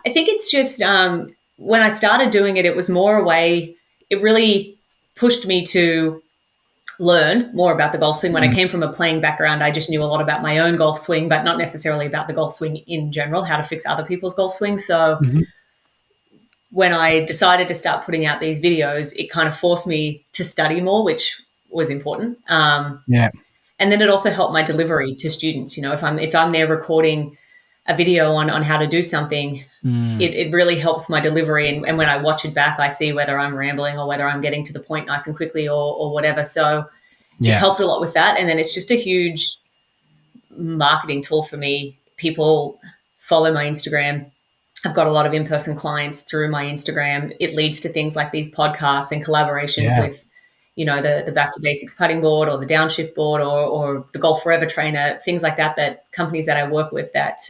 I think it's just when I started doing it, it was more a way, it really pushed me to learn more about the golf swing. When I Mm. came from a playing background, I just knew a lot about my own golf swing, but not necessarily about the golf swing in general, how to fix other people's golf swings. So Mhm. when I decided to start putting out these videos, it kind of forced me to study more, which was important. Yeah. And then it also helped my delivery to students. You know, if I'm there recording a video on how to do something, Mm. it really helps my delivery. And when I watch it back, I see whether I'm rambling or whether I'm getting to the point nice and quickly or whatever. So it's Yeah. helped a lot with that. And then it's just a huge marketing tool for me. People follow my Instagram. I've got a lot of in-person clients through my Instagram. It leads to things like these podcasts and collaborations Yeah. with, you know, the Back to Basics putting board or the Downshift board or the Golf Forever trainer, things like that, that companies that I work with that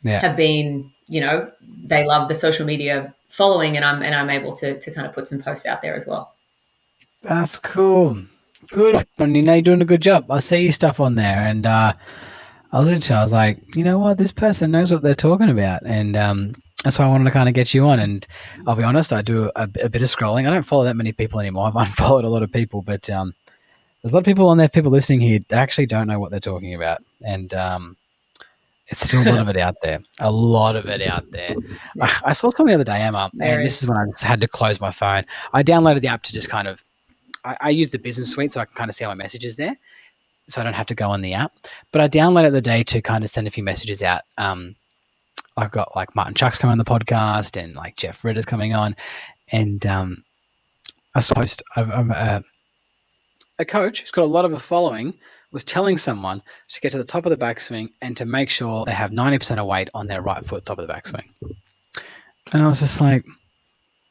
Yeah. have been, you know, they love the social media following, and I'm able to kind of put some posts out there as well. That's cool. Good. And you know you're doing a good job. I see your stuff on there and I was like, you know what, this person knows what they're talking about. And that's why I wanted to kind of get you on. And I'll be honest, I do a bit of scrolling. I don't follow that many people anymore. I've unfollowed a lot of people, but there's a lot of people on there, people listening here, they actually don't know what they're talking about. And it's still a lot of it out there. A lot of it out there. Yeah, I saw something the other day, Emma, there and this is. is when I just had to close my phone. I downloaded the app to just kind of, I use the business suite so I can kind of see all my messages there. So I don't have to go on the app. But I downloaded the day to kind of send a few messages out. I've got like Martin Chuck's coming on the podcast and like Jeff Ritter's coming on. And I saw a post. A coach who's got a lot of a following was telling someone to get to the top of the backswing and to make sure they have 90% of weight on their right foot top of the backswing. And I was just like,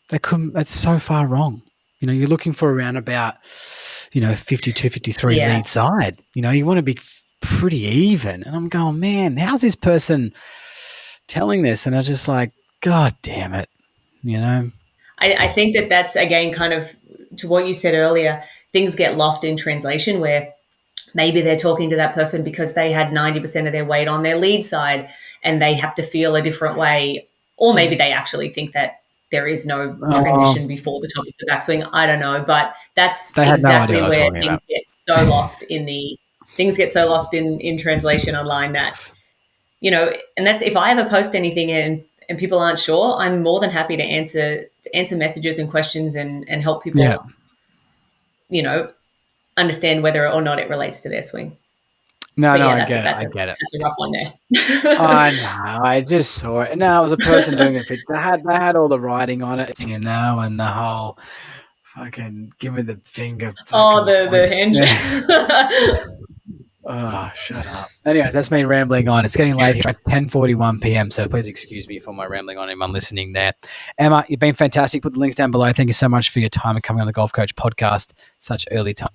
that's so far wrong. You know, you're looking for around about, 52, 53 Yeah, lead side. You know, you want to be pretty even. And I'm going, man, how's this person telling this? And I was just like, God damn it. You know? I think that's again kind of to what you said earlier. Things get lost in translation where maybe they're talking to that person because they had 90% of their weight on their lead side and they have to feel a different way. Or maybe they actually think that there is no Oh, transition before the top of the backswing. I don't know. But that's they had no idea exactly what I was where talking things about. get so lost in translation online that, you know, and that's if I ever post anything and people aren't sure, I'm more than happy to answer messages and questions and help Yeah. people, you know, understand whether or not it relates to their swing. No, But no, yeah, I get it. I get it. that's a rough one there. I know. I just saw it. No, it was a person doing it. They had all the writing on it, and the whole fucking give me the finger Oh, fucking point. the hinge. Yeah. Oh, shut up. Anyways, that's me rambling on. It's getting late here. It's 10:41 p.m. So please excuse me for my rambling on. Anyone listening there, Emma, you've been fantastic. Put the links down below. Thank you so much for your time and coming on the Golf Coach podcast. Such early time.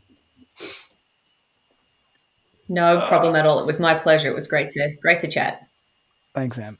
No problem at all. It was my pleasure. It was great to chat. Thanks, Em.